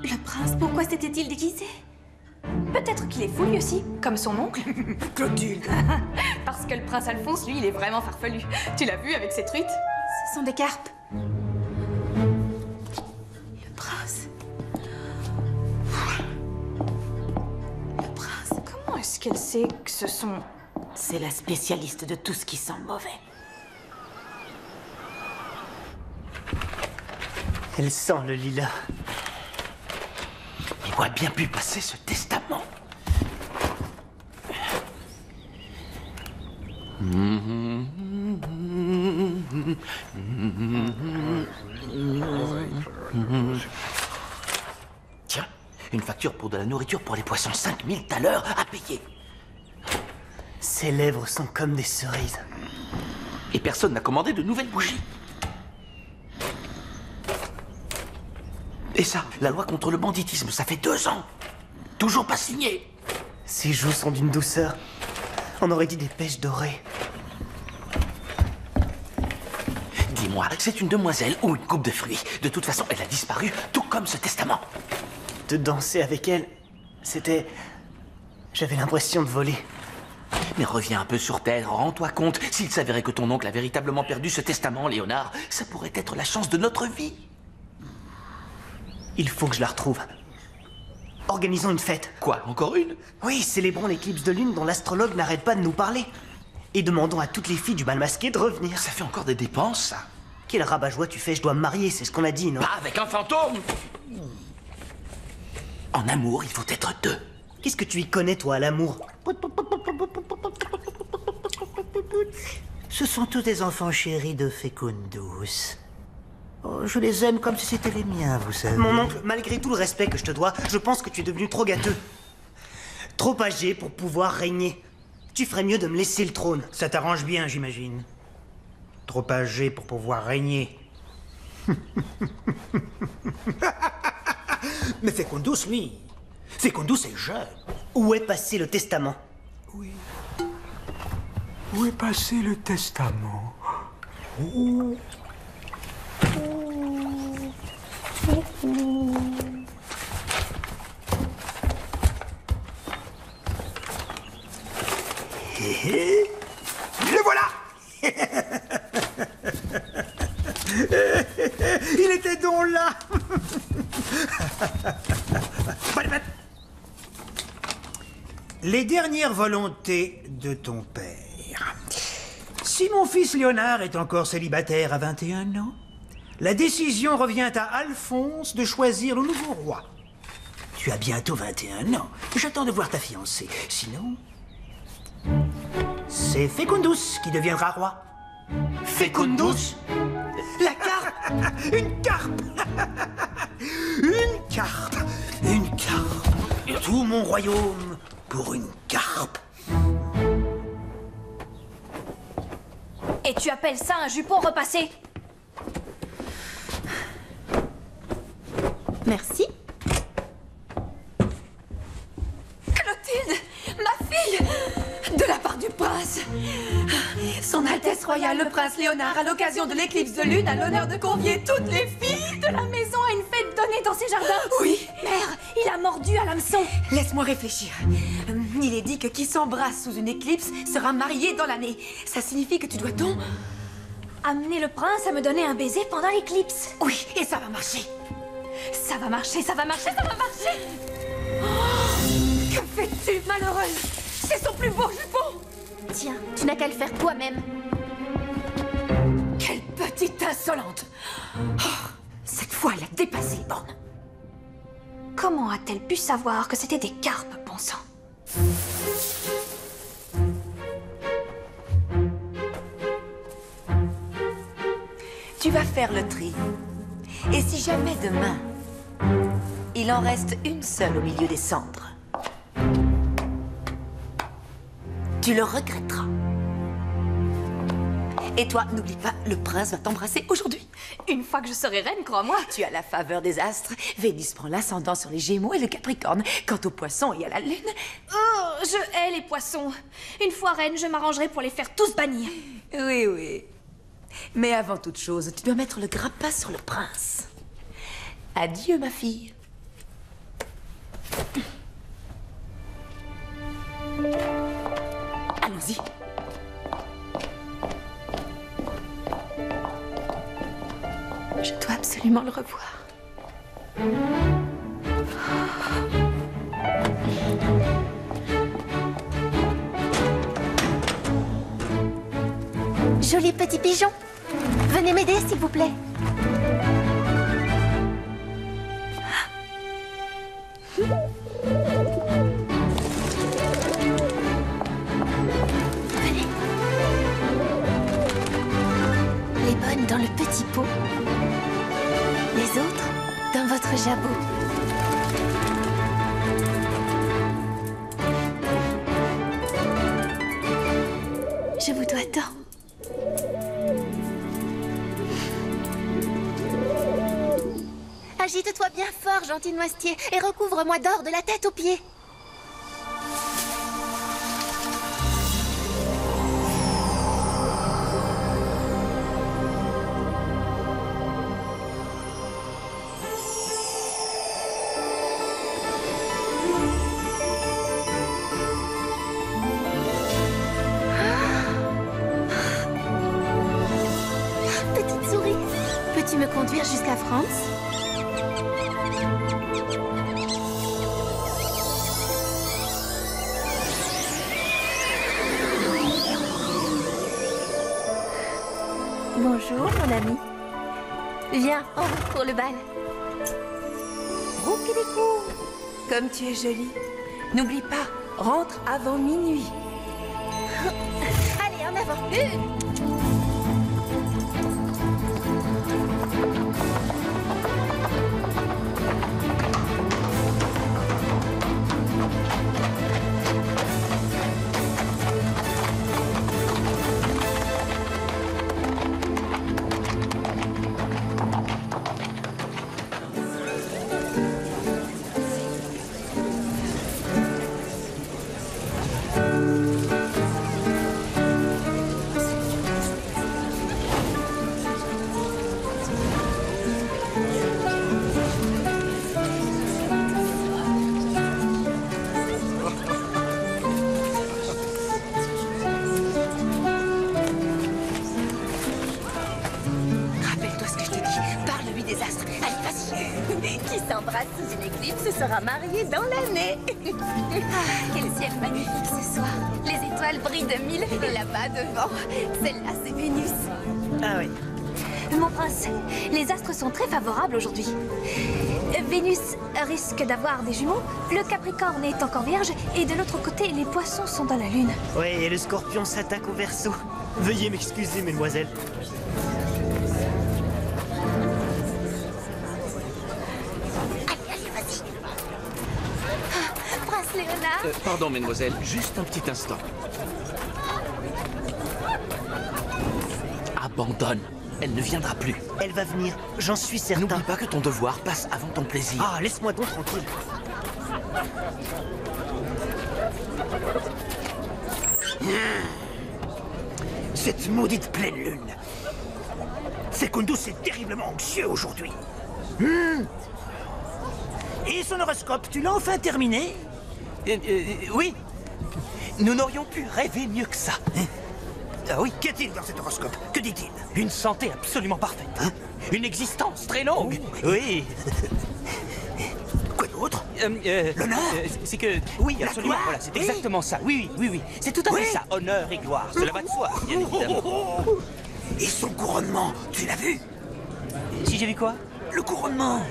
Le prince, pourquoi s'était-il déguisé? Peut-être qu'il est fou lui aussi, comme son oncle.
Clotilde.
Parce que le prince Alphonse, lui, il est vraiment farfelu. Tu l'as vu avec ses truites? Ce sont des carpes. Le prince. Le prince, comment est-ce qu'elle sait que ce sont...
C'est la spécialiste de tout ce qui sent mauvais.
Elle sent le lilas.
Il aurait bien pu passer ce testament. Tiens, une facture pour de la nourriture pour les poissons, 5000 thalers à payer.
Ses lèvres sont comme des cerises.
Et personne n'a commandé de nouvelles bougies. Et ça, la loi contre le banditisme, ça fait 2 ans. Toujours pas signé.
Ses joues sont d'une douceur. On aurait dit des pêches dorées.
Dis-moi, c'est une demoiselle ou une coupe de fruits? De toute façon, elle a disparu, tout comme ce testament.
De danser avec elle, c'était... J'avais l'impression de voler.
Mais reviens un peu sur terre, rends-toi compte. S'il s'avérait que ton oncle a véritablement perdu ce testament, Léonard, ça pourrait être la chance de notre vie.
Il faut que je la retrouve. Organisons une fête.
Quoi, encore une?
Oui, célébrons l'éclipse de lune dont l'astrologue n'arrête pas de nous parler. Et demandons à toutes les filles du bal masqué de revenir.
Ça fait encore des dépenses, ça.
Quel rabat-joie tu fais, je dois me marier, c'est ce qu'on a dit, non?
Pas avec un fantôme! En amour, il faut être deux.
Qu'est-ce que tu y connais, toi, à l'amour?
Ce sont tous des enfants chéris de Fecundus. Oh, je les aime comme si c'était les miens, vous savez.
Mon oncle, malgré tout le respect que je te dois, je pense que tu es devenu trop gâteux. Trop âgé pour pouvoir régner. Tu ferais mieux de me laisser le trône.
Ça t'arrange bien, j'imagine. Trop âgé pour pouvoir régner. Mais Fecundus, lui... Fecundus est jeune.
Où est passé le testament?
Oui. Où est passé le testament? Oh. Le voilà. Il était donc là. Les dernières volontés de ton père. Si mon fils Léonard est encore célibataire à 21 ans, la décision revient à Alphonse de choisir le nouveau roi. Tu as bientôt 21 ans. J'attends de voir ta fiancée. Sinon, c'est Fecundus qui deviendra roi.
Fecundus?
La carpe. Une carpe. Une carpe. Une carpe. Tout mon royaume pour une carpe.
Et tu appelles ça un jupon repassé?
Merci.
Clotilde, ma fille, de la part du prince. Son Altesse royale, le prince Léonard, à l'occasion de l'éclipse de lune, a l'honneur de convier toutes les filles de la maison à une fête donnée dans ses jardins.
Oui.
Mère, il a mordu à l'hameçon.
Laisse-moi réfléchir. Il est dit que qui s'embrasse sous une éclipse sera marié dans l'année. Ça signifie que tu dois donc...
Amener le prince à me donner un baiser pendant l'éclipse.
Oui, et ça va marcher.
Ça va marcher, ça va marcher, ça va marcher. Oh, que fais-tu, malheureuse? C'est son plus beau jupon.
Tiens, tu n'as qu'à le faire toi-même.
Quelle petite insolente.
Oh, cette fois, elle a dépassé les bornes.
Comment a-t-elle pu savoir que c'était des carpes, bon sang?
Tu vas faire le tri. Et si jamais demain, il en reste une seule au milieu des cendres, tu le regretteras. Et toi, n'oublie pas, le prince va t'embrasser aujourd'hui.
Une fois que je serai reine, crois-moi.
Tu as la faveur des astres. Vénus prend l'ascendant sur les Gémeaux et le Capricorne. Quant aux poissons et à la lune...
Oh, je hais les poissons. Une fois reine, je m'arrangerai pour les faire tous bannir.
Oui, oui. Mais avant toute chose, tu dois mettre le grappin sur le prince. Adieu, ma fille. Allons-y.
Je dois absolument le revoir.
Joli petit pigeon. Venez m'aider, s'il vous plaît. Venez. Les bonnes dans le petit pot. Les autres dans votre jabot. Je vous dois tant. Agite-toi bien fort, gentil noisetier, et recouvre-moi d'or de la tête aux pieds. me conduire jusqu'à France? Bonjour, mon ami. Viens, en route pour le bal.
Roupidicou, comme tu es jolie. N'oublie pas, rentre avant minuit.
Allez, en avant.
Sous une éclipse se sera mariée dans l'année.
Ah, quel ciel magnifique ce soir. Les étoiles brillent de mille. Et là-bas devant, celle-là c'est Vénus.
Ah oui.
Mon prince, les astres sont très favorables aujourd'hui. Vénus risque d'avoir des jumeaux, le Capricorne est encore vierge, et de l'autre côté, les poissons sont dans la lune.
Oui, et le Scorpion s'attaque au Verseau. Veuillez m'excuser, mesdemoiselles.
Léonard.
Pardon, mesdemoiselles, juste un petit instant. Abandonne. Elle ne viendra plus.
Elle va venir, j'en suis certain.
N'oublie pas que ton devoir passe avant ton plaisir.
Ah, laisse-moi donc tranquille.
Cette maudite pleine lune. Secundus est terriblement anxieux aujourd'hui. Et son horoscope, tu l'as enfin terminé?
Oui. Nous n'aurions pu rêver mieux que ça.
Ah oui, qu'y a-t-il dans cet horoscope? Que dit-il?
Une santé absolument parfaite. Une existence très longue. Oui.
Quoi d'autre?
L'honneur? C'est que... Oui, absolument. Voilà, c'est exactement ça. Oui. C'est tout à fait ça. Honneur et gloire. Cela va de soi, bien évidemment.
Et son couronnement, tu l'as vu?
Si j'ai vu quoi?
Le couronnement.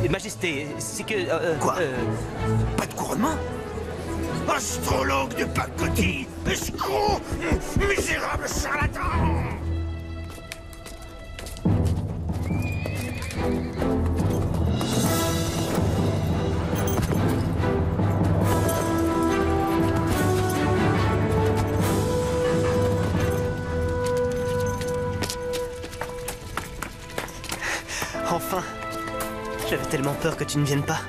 Majesté, c'est que...
Quoi? Pas de couronnement? Astrologue de pacotille, escroc, misérable charlatan!
Enfin, j'avais tellement peur que tu ne viennes pas.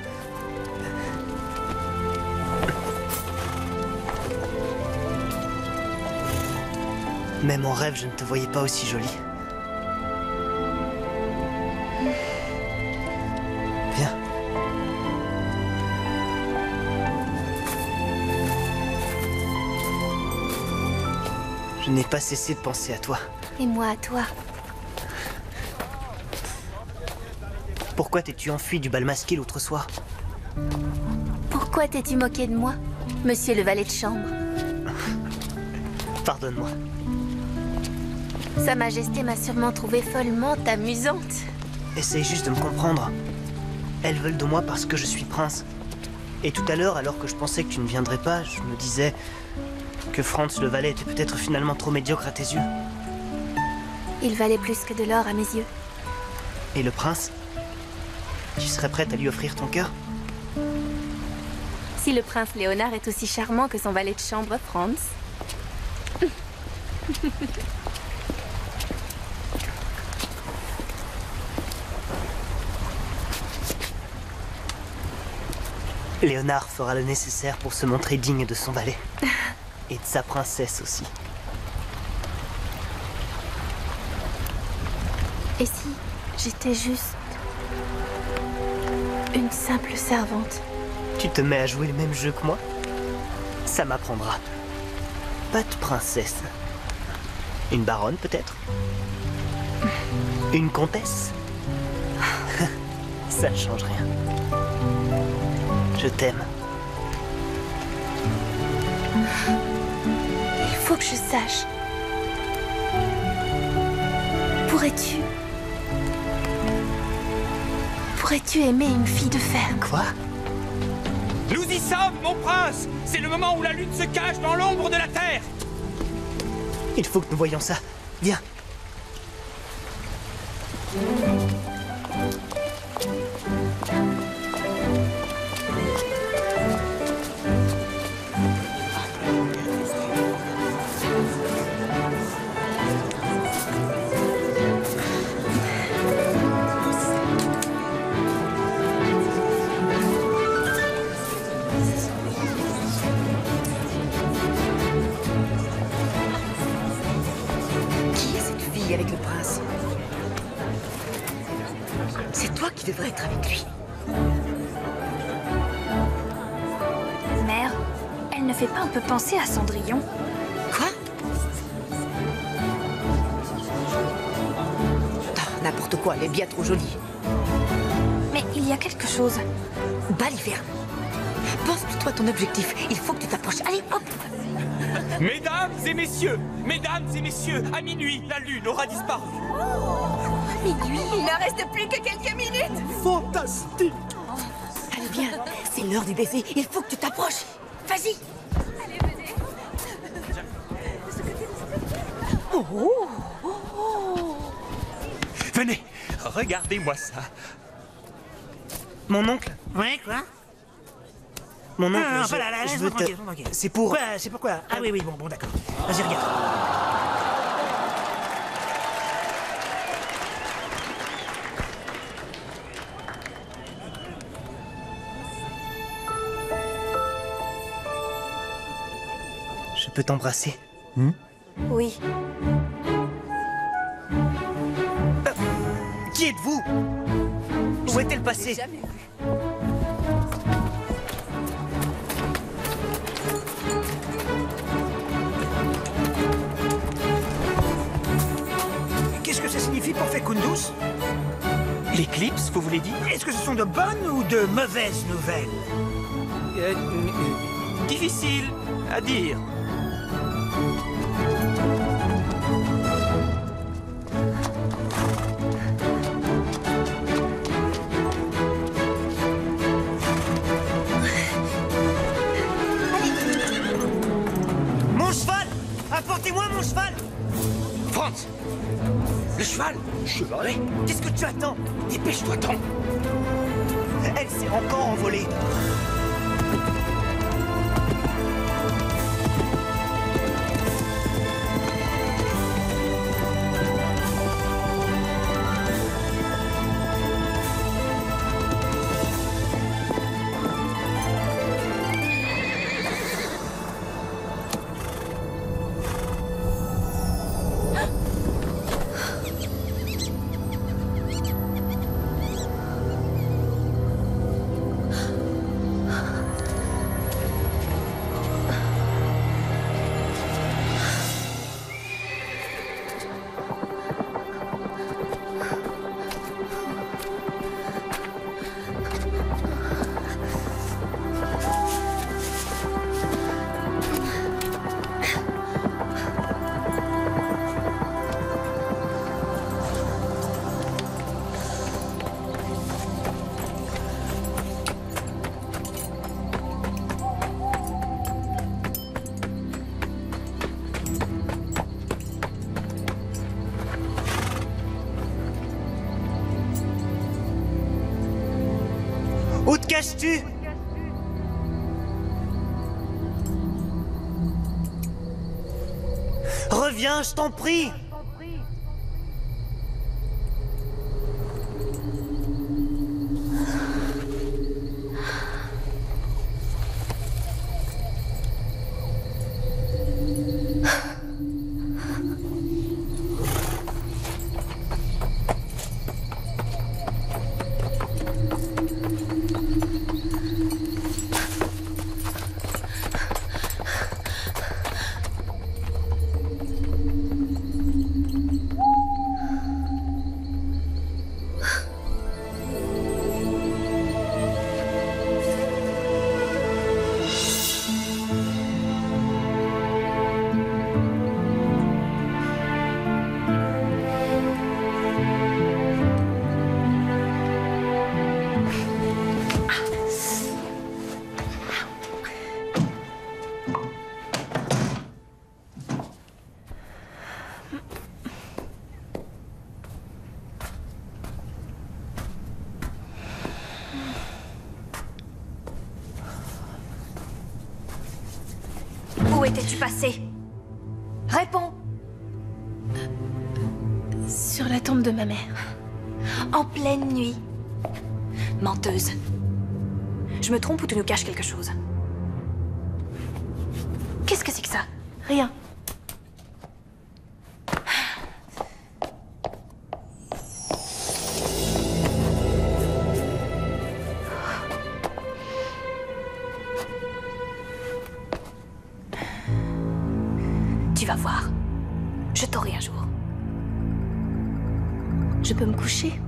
Même en rêve, je ne te voyais pas aussi jolie. Viens. Je n'ai pas cessé de penser à toi.
Et moi à toi.
Pourquoi t'es-tu enfui du bal masqué l'autre soir?
Pourquoi t'es-tu moqué de moi, monsieur le valet de chambre?
Pardonne-moi.
Sa Majesté m'a sûrement trouvée follement amusante.
Essaye juste de me comprendre. Elles veulent de moi parce que je suis prince. Et tout à l'heure, alors que je pensais que tu ne viendrais pas, je me disais que Franz le valet était peut-être finalement trop médiocre à tes yeux.
Il valait plus que de l'or à mes yeux.
Et le prince? Tu serais prête à lui offrir ton cœur?
Si le prince Léonard est aussi charmant que son valet de chambre, Franz.
Léonard fera le nécessaire pour se montrer digne de son valet. Et de sa princesse aussi.
Et si j'étais juste une simple servante?
Tu te mets à jouer le même jeu que moi? Ça m'apprendra. Pas de princesse. Une baronne, peut-être? Une comtesse? Ça ne change rien. Je t'aime.
Il faut que je sache. Pourrais-tu aimer une fille de fer?
Quoi?
Nous y sommes, mon prince! C'est le moment où la lune se cache dans l'ombre de la terre!
Il faut que nous voyions ça. Viens.
Avec le prince. C'est toi qui devrais être avec lui.
Mère, elle ne fait pas un peu penser à Cendrillon?
Quoi? N'importe quoi, elle est bien trop jolie.
Mais il y a quelque chose.
Baliverne, pense plutôt à ton objectif. Il faut que tu t'approches. Allez, hop!
Mesdames et messieurs, à minuit, la lune aura disparu.
Minuit, il ne reste plus que quelques minutes.
Fantastique!
Allez, viens, c'est l'heure du baiser. Il faut que tu t'approches. Vas-y!
Allez, venez.
Venez, regardez-moi ça.
Mon oncle?
Ouais, quoi?
Mon oncle,
Non,
je
voilà,
veux
laisse-moi
te...
tranquille, tranquille.
C'est pour...
Ouais, c'est pourquoi? Ah oui, bon, d'accord. Vas-y, regarde.
Je peux t'embrasser?
Oui.
Qui êtes-vous? Où est-elle passée?
Qu'est-ce que ça signifie pour Fecundus?
L'éclipse, vous voulez dire?
Est-ce que ce sont de bonnes ou de mauvaises nouvelles?
Difficile à dire.
Mon cheval! Apportez-moi mon cheval!
Franz! Le cheval! Cheval?
Qu'est-ce que tu attends?
Dépêche-toi, tant!
Elle s'est encore envolée. Où te caches-tu? Reviens, je t'en prie.
t'es-tu passé? Réponds.
Sur la tombe de ma mère.
En pleine nuit. Menteuse. Je me trompe ou tu nous caches quelque chose? Qu'est-ce que c'est que ça?
Rien.
Tu vas voir. Je t'aurai un jour.
Je peux me coucher?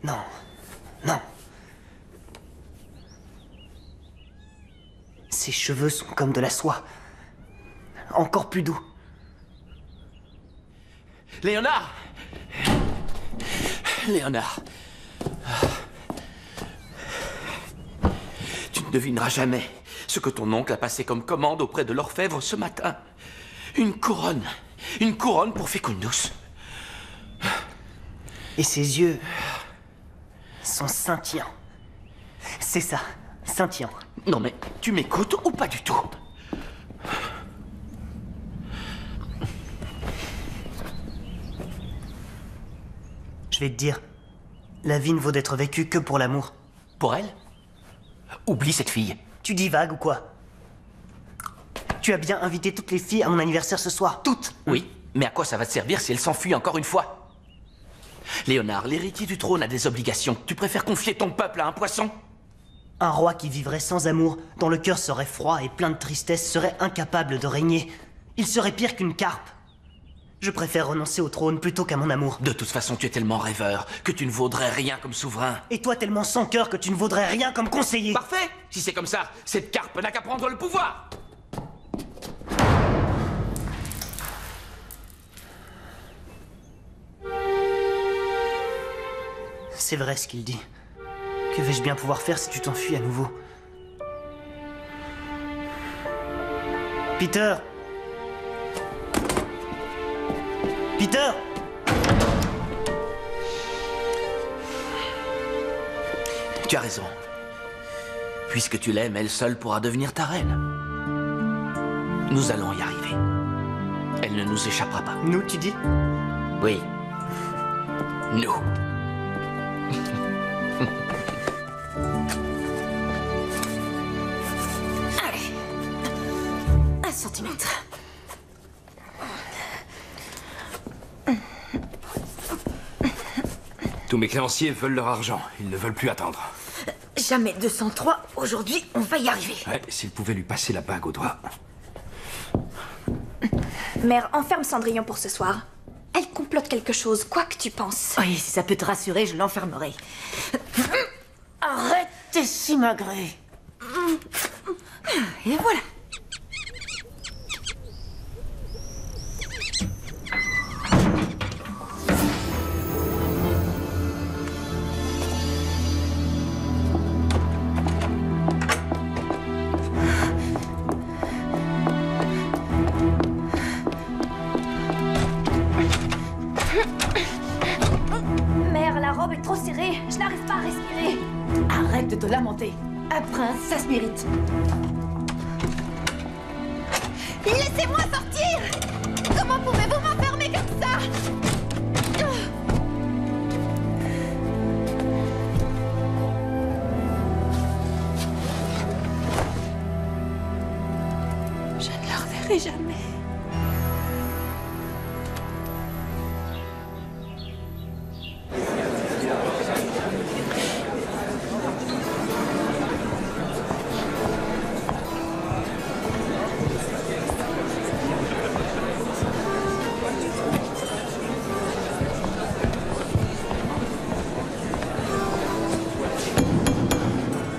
Non. Non. Ses cheveux sont comme de la soie. Encore plus doux.
Léonard! Léonard. Tu ne devineras jamais ce que ton oncle a passé comme commande auprès de l'orfèvre ce matin. Une couronne. Une couronne pour Fécondus.
Et ses yeux sont scintillants. C'est ça, scintillants.
Non mais, tu m'écoutes ou pas du tout?
Je vais te dire, la vie ne vaut d'être vécue que pour l'amour.
Pour elle? Oublie cette fille.
Tu divagues ou quoi? Tu as bien invité toutes les filles à mon anniversaire ce soir, toutes.
Oui, mais à quoi ça va te servir si elle s'enfuit encore une fois? Léonard, l'héritier du trône a des obligations. Tu préfères confier ton peuple à un poisson?
Un roi qui vivrait sans amour, dont le cœur serait froid et plein de tristesse, serait incapable de régner. Il serait pire qu'une carpe. Je préfère renoncer au trône plutôt qu'à mon amour.
De toute façon, tu es tellement rêveur que tu ne vaudrais rien comme souverain.
Et toi tellement sans cœur que tu ne vaudrais rien comme conseiller.
Parfait! Si c'est comme ça, cette carpe n'a qu'à prendre le pouvoir!
C'est vrai ce qu'il dit. Que vais-je bien pouvoir faire si tu t'enfuis à nouveau? Peter! Peter!
Tu as raison. Puisque tu l'aimes, elle seule pourra devenir ta reine. Nous allons y arriver. Elle ne nous échappera pas.
Nous, tu dis?
Oui. Nous.
Allez. 1 centimètre.
Tous mes créanciers veulent leur argent. Ils ne veulent plus attendre.
Jamais 203. Aujourd'hui, on va y arriver.
Ouais, s'ils pouvaient lui passer la bague au doigt.
Mère, enferme Cendrillon pour ce soir. Elle complote quelque chose, quoi que tu penses.
Oui, si ça peut te rassurer, je l'enfermerai. Arrête tes simagrées. Et voilà.
Mère, la robe est trop serrée. Je n'arrive pas à respirer.
Arrête de te lamenter. Un prince, ça se mérite.
Laissez-moi sortir! Comment pouvez-vous m'enfermer comme ça? Je ne la reverrai jamais.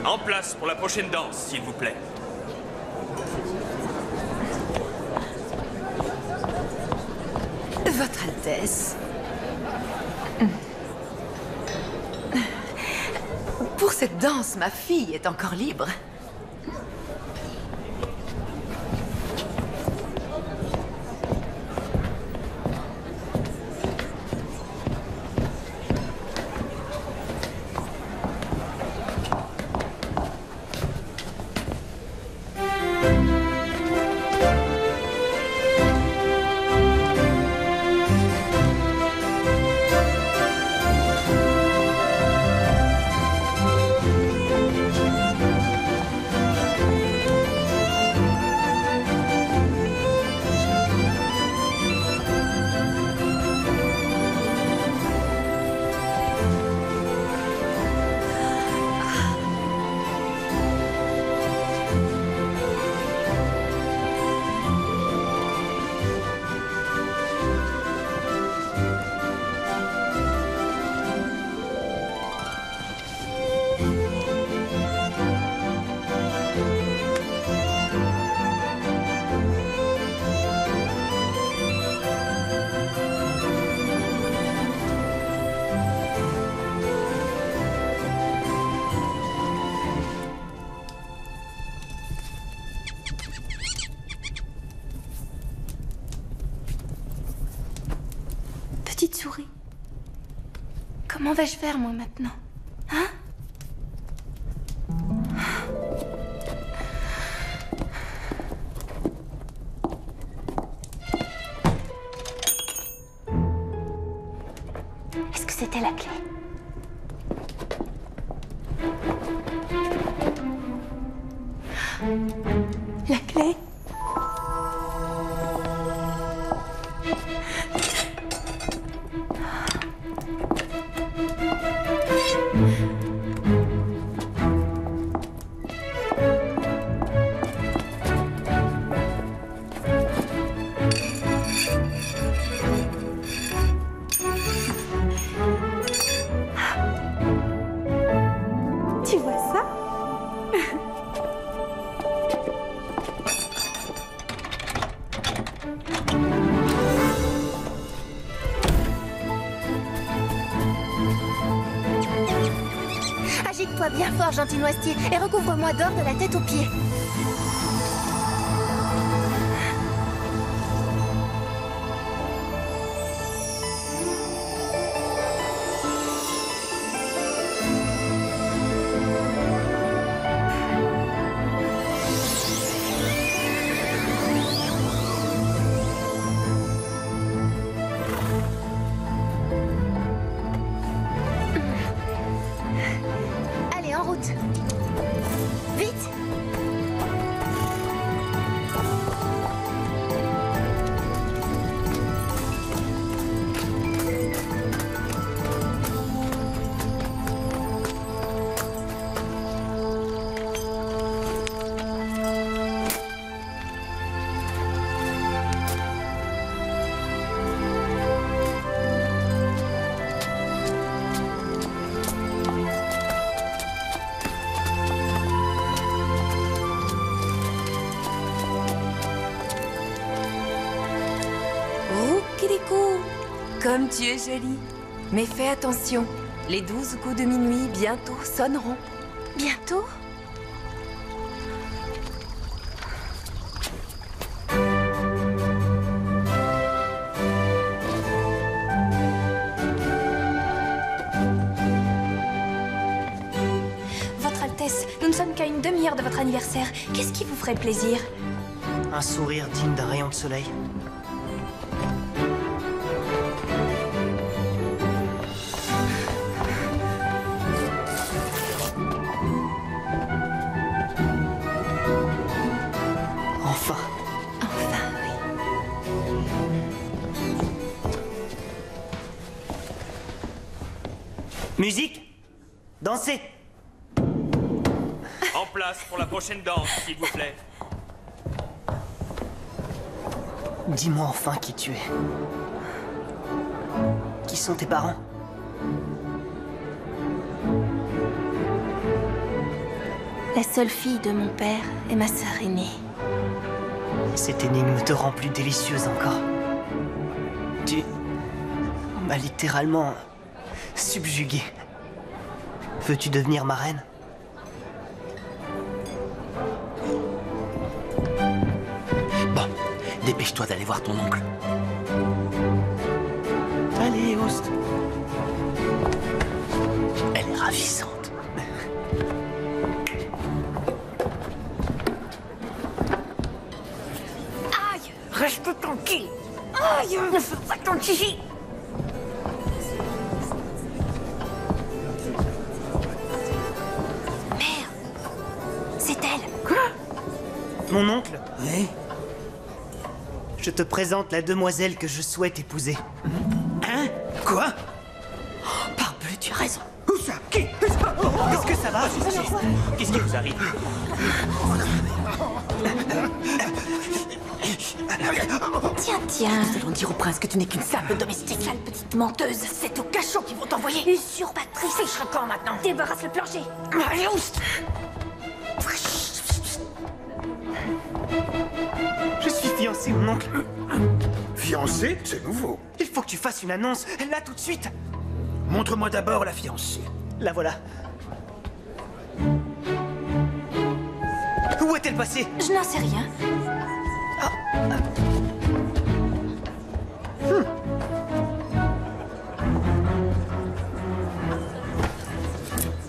En place pour la prochaine danse, s'il vous plaît.
Votre Altesse. Pour cette danse, ma fille est encore libre.
petite souris. Comment vais-je faire, moi, maintenant? Hein?
Est-ce que c'était la clé?
La clé? Tu vois ça?
Agite-toi bien fort, gentil noisetier, et recouvre-moi d'or de la tête aux pieds. Allez, en route. Vite!
Roukidiko, comme tu es jolie. Mais fais attention, les 12 coups de minuit bientôt sonneront.
Bientôt?
Votre Altesse, nous ne sommes qu'à une demi-heure de votre anniversaire. Qu'est-ce qui vous ferait plaisir?
Un sourire digne d'un rayon de soleil. Enfin.
Enfin, oui.
Musique. Dansez.
En place pour la prochaine danse, s'il vous plaît.
Dis-moi enfin qui tu es. Qui sont tes parents?
La seule fille de mon père et ma sœur aînée.
Cette énigme te rend plus délicieuse encore. Tu m'as littéralement subjugué. Veux-tu devenir ma reine?
Bon, dépêche-toi d'aller voir ton oncle.
Allez, Ost.
Elle est ravissante.
Aïe! Reste tranquille! Aïe! Ne fais pas ton chichi!
C'est elle.
Quoi?
Mon oncle?
Oui?
Je te présente la demoiselle que je souhaite épouser.
Hein? Quoi?
Parbleu, tu as raison.
Où ça? Qui?
Est-ce que ça va?
Qu'est-ce qui vous arrive?
Tiens, tiens.
Nous allons dire au prince que tu n'es qu'une simple domestique.
Sale petite menteuse.
C'est au cachot qu'ils vont t'envoyer.
Usurpatrice.
Fichera quand maintenant?
Débarrasse le plancher.
Allez, oust!
Je suis fiancé, mon oncle.
Fiancé? C'est nouveau.
Il faut que tu fasses une annonce, là tout de suite.
Montre-moi d'abord la fiancée.
La voilà. Où est-elle passée?
Je n'en sais rien.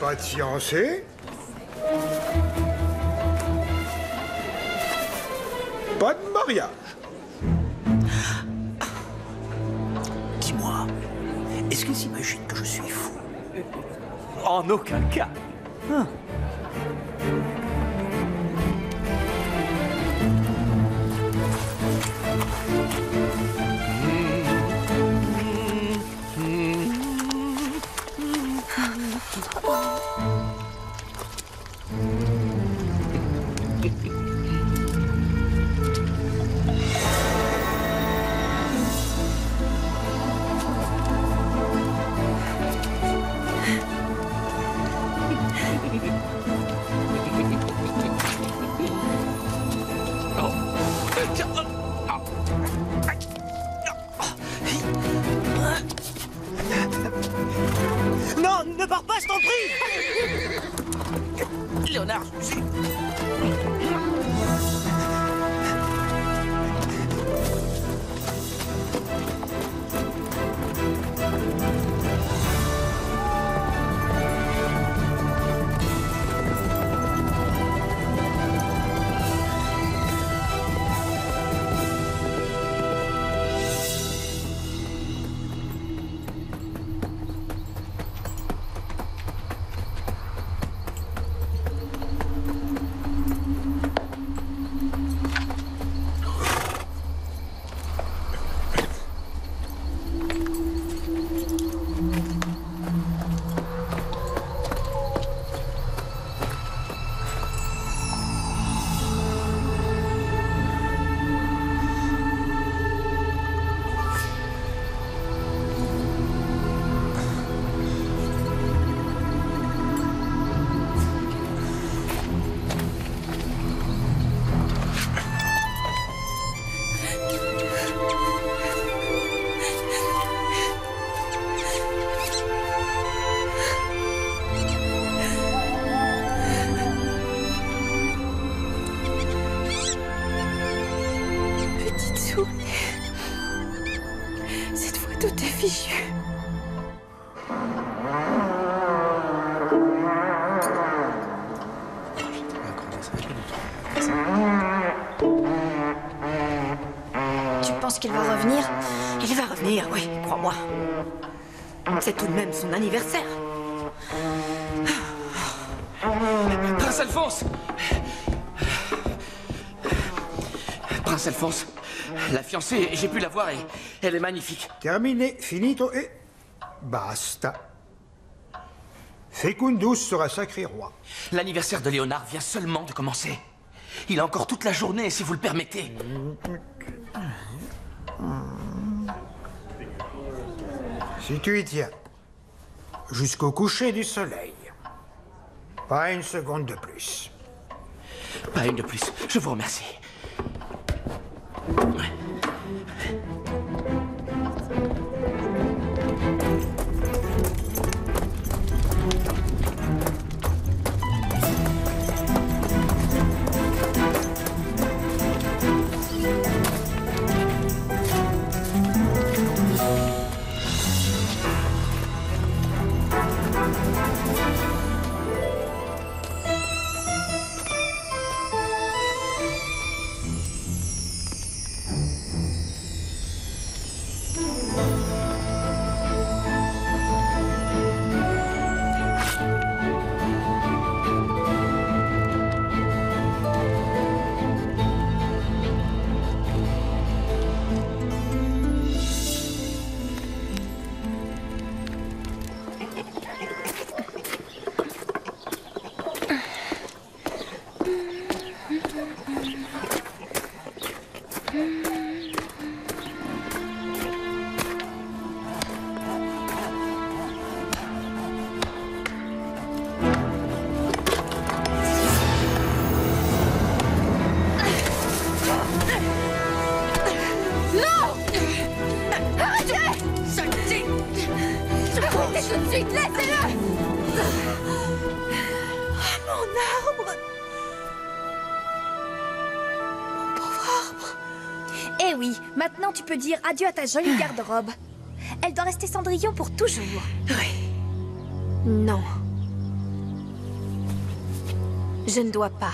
Pas de fiancé? Pas de mariage?
Dis-moi, est-ce qu'il s'imagine que je suis fou?
En aucun cas.
Non, ne pars pas, je t'en prie!
Léonard,
Cette fois, tout est fichu.
Tu penses qu'il va revenir?
Il va revenir, oui, crois-moi. C'est tout de même son anniversaire.
Prince Alphonse! Prince Alphonse, la fiancée, j'ai pu la voir et elle est magnifique.
Terminé, finito et basta. Fecundus sera sacré roi.
L'anniversaire de Léonard vient seulement de commencer. Il a encore toute la journée, si vous le permettez.
Si tu y tiens, jusqu'au coucher du soleil. Pas une seconde de plus.
Pas une de plus, je vous remercie.
Eh oui, maintenant tu peux dire adieu à ta jolie garde-robe. Elle doit rester Cendrillon pour toujours.
Oui. Non.
Je ne dois pas.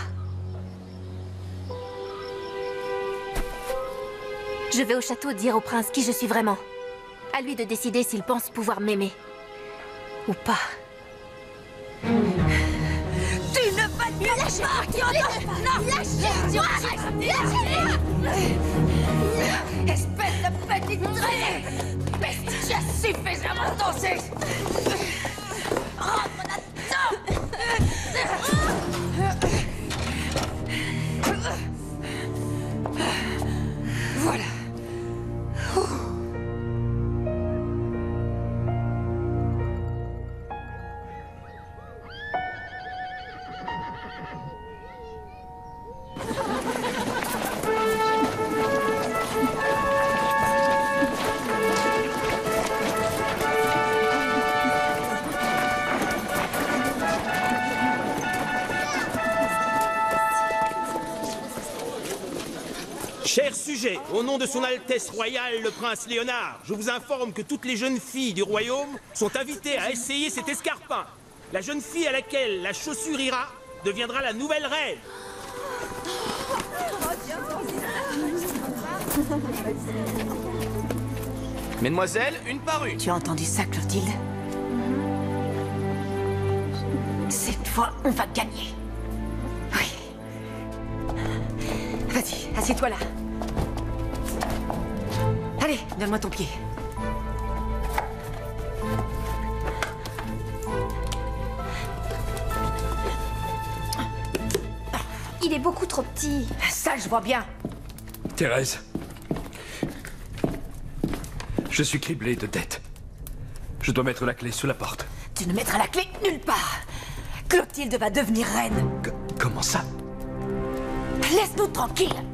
Je vais au château dire au prince qui je suis vraiment. À lui de décider s'il pense pouvoir m'aimer. Ou pas.
Tu ne vas pas lâcher. Non, lâchez. Espèce de petite traînée. Tu as suffisamment dansé. Rentre là-dedans. Voilà.
Chers sujets, au nom de son Altesse Royale, le Prince Léonard, je vous informe que toutes les jeunes filles du royaume sont invitées à essayer cet escarpin. La jeune fille à laquelle la chaussure ira deviendra la nouvelle reine.
Mesdemoiselles, une par une.
Tu as entendu ça, Clotilde? Cette fois, on va gagner. Oui. Vas-y, assieds-toi là. Allez, donne-moi ton pied.
Il est beaucoup trop petit.
Ça, je vois bien.
Thérèse. Je suis criblé de dettes. Je dois mettre la clé sous la porte.
Tu ne mettras la clé nulle part. Clotilde va devenir reine.
Comment ça?
Laisse-nous tranquilles.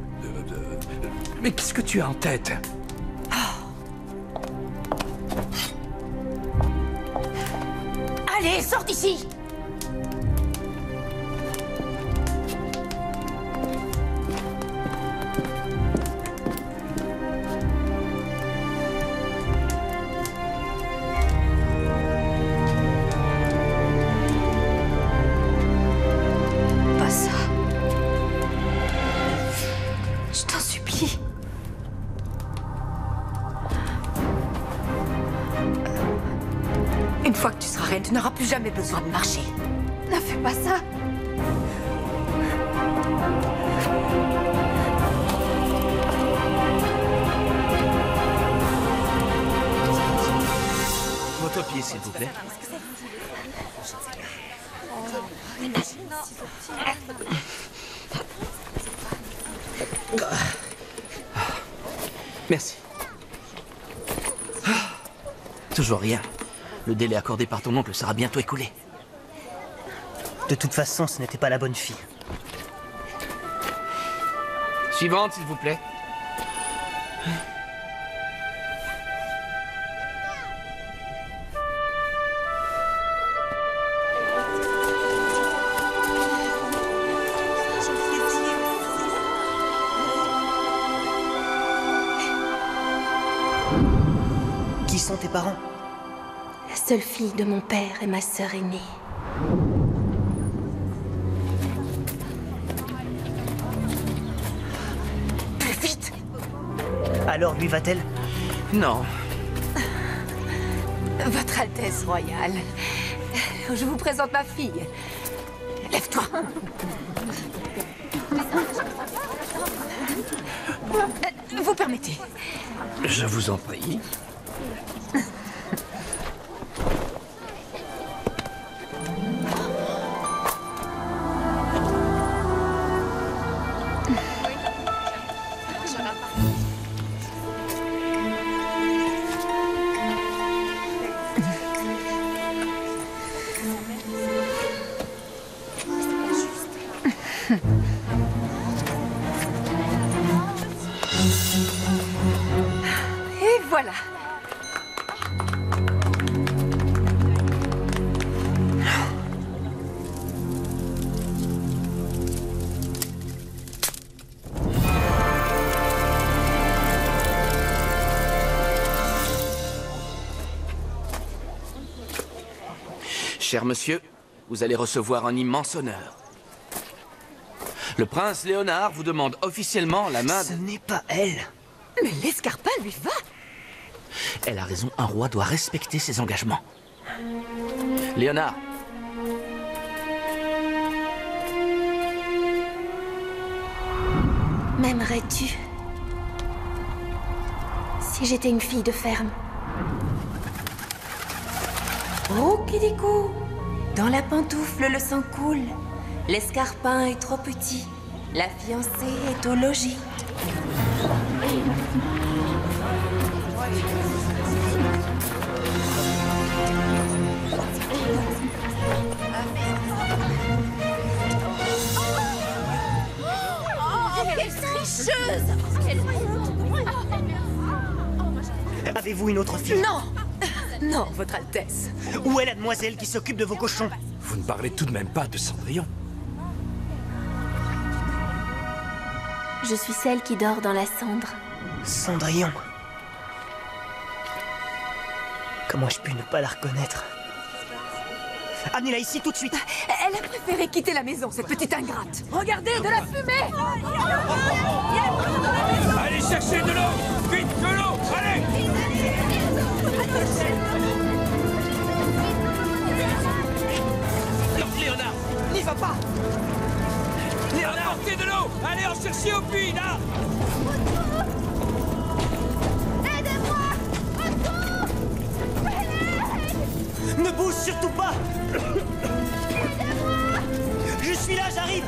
Mais qu'est-ce que tu as en tête?
Allez, sors d'ici.
Pas ça. Je t'en supplie.
Une fois que tu seras reine, tu n'auras plus jamais besoin de marcher.
Ne fais pas ça.
Votre pied, s'il vous plaît. Merci. Toujours rien. Le délai accordé par ton oncle sera bientôt écoulé.
De toute façon, ce n'était pas la bonne fille.
Suivante, s'il vous plaît.
Qui sont tes parents?
La seule fille de mon père et ma sœur aînée.
Plus vite.
Alors lui va-t-elle?
Non.
Votre Altesse Royale, je vous présente ma fille. Lève-toi. Vous permettez?
Je vous en prie.
Et voilà.
Cher monsieur, vous allez recevoir un immense honneur. Le prince Léonard vous demande officiellement la main...
Ce n'est pas elle.
Mais l'escarpin lui va.
Elle a raison, un roi doit respecter ses engagements. Léonard.
M'aimerais-tu si j'étais une fille de ferme?
Oh, Kidiko. Dans la pantoufle, le sang coule. L'escarpin est trop petit. La fiancée est au logis.
Quelle tricheuse!
Avez-vous une autre fille?
Non! Non, Votre Altesse.
Où est la demoiselle qui s'occupe de vos cochons?
Vous ne parlez tout de même pas de Cendrillon.
Je suis celle qui dort dans la cendre.
Cendrillon. Comment ai-je pu ne pas la reconnaître? Amenez-la ici tout de suite.
Elle a préféré quitter la maison, cette petite ingrate. Regardez, de la fumée!
Allez chercher de l'eau! Vite, de l'eau! Allez!
Non, Léonard, n'y va pas!
Léonard, apportez de l'eau! Allez en chercher au puits, là!
Ne bouge surtout pas. Je suis là, j'arrive.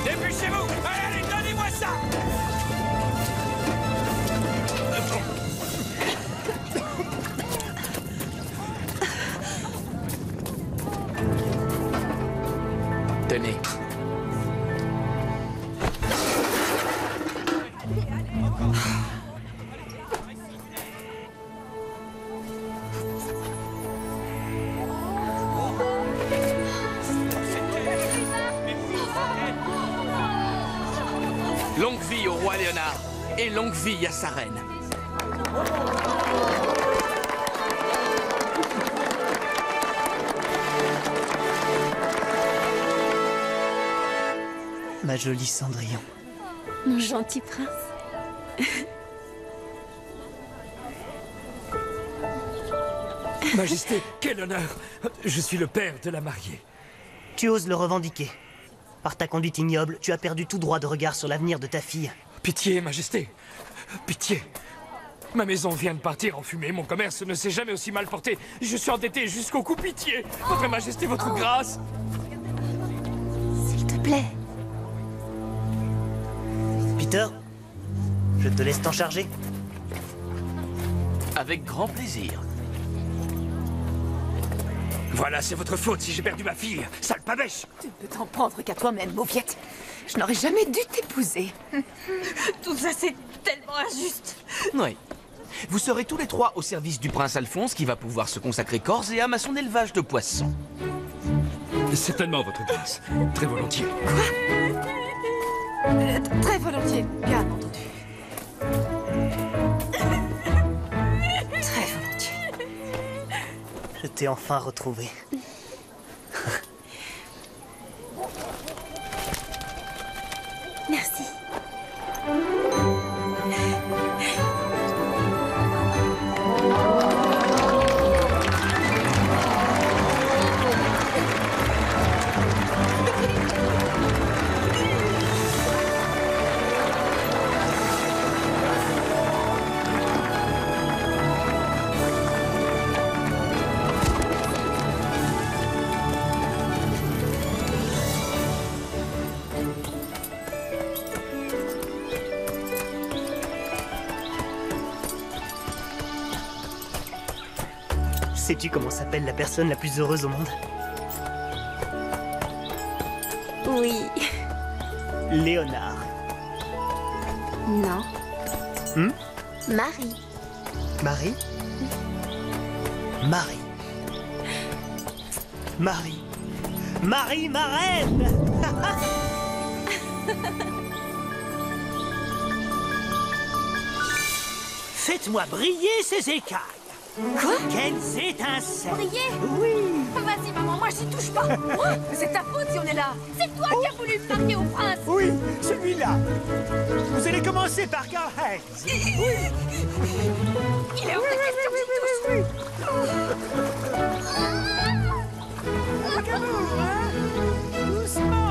Dépêchez-vous! Allez, donnez-moi ça!
Tenez. Longue vie au roi Léonard et longue vie à sa reine.
Ma jolie Cendrillon.
Mon gentil prince.
Majesté, quel honneur! Je suis le père de la mariée.
Tu oses le revendiquer. Par ta conduite ignoble, tu as perdu tout droit de regard sur l'avenir de ta fille.
Pitié, Majesté. Pitié. Ma maison vient de partir en fumée. Mon commerce ne s'est jamais aussi mal porté. Je suis endetté jusqu'au cou. Pitié. Votre Majesté, votre grâce.
S'il te plaît.
Peter, je te laisse t'en charger.
Avec grand plaisir.
Voilà, c'est votre faute si j'ai perdu ma fille. Sale pavèche.
Tu ne peux t'en prendre qu'à toi-même, mauviette. Je n'aurais jamais dû t'épouser.
Tout ça, c'est tellement injuste.
Oui. Vous serez tous les trois au service du prince Alphonse qui va pouvoir se consacrer corps et âme à son élevage de poissons.
Certainement, votre grâce. Très volontiers.
Très volontiers, bien entendu. Très volontiers.
Je t'ai enfin retrouvé.
Merci.
Sais-tu comment s'appelle la personne la plus heureuse au monde?
Oui.
Léonard.
Non. Marie.
Marie? Marie. Marie. Marie, ma reine!
Faites-moi briller ces écailles.
Quoi?
Quelles étincelles!
Briller?
Oui!
Vas-y, maman, moi j'y touche pas. C'est ta faute si on est là. C'est toi qui as voulu me marier au prince.
Oui, celui-là. Vous allez commencer par Karl-Heinz. Oui.
Il est hors de question que j'y touche.
Avec amour, hein? Doucement.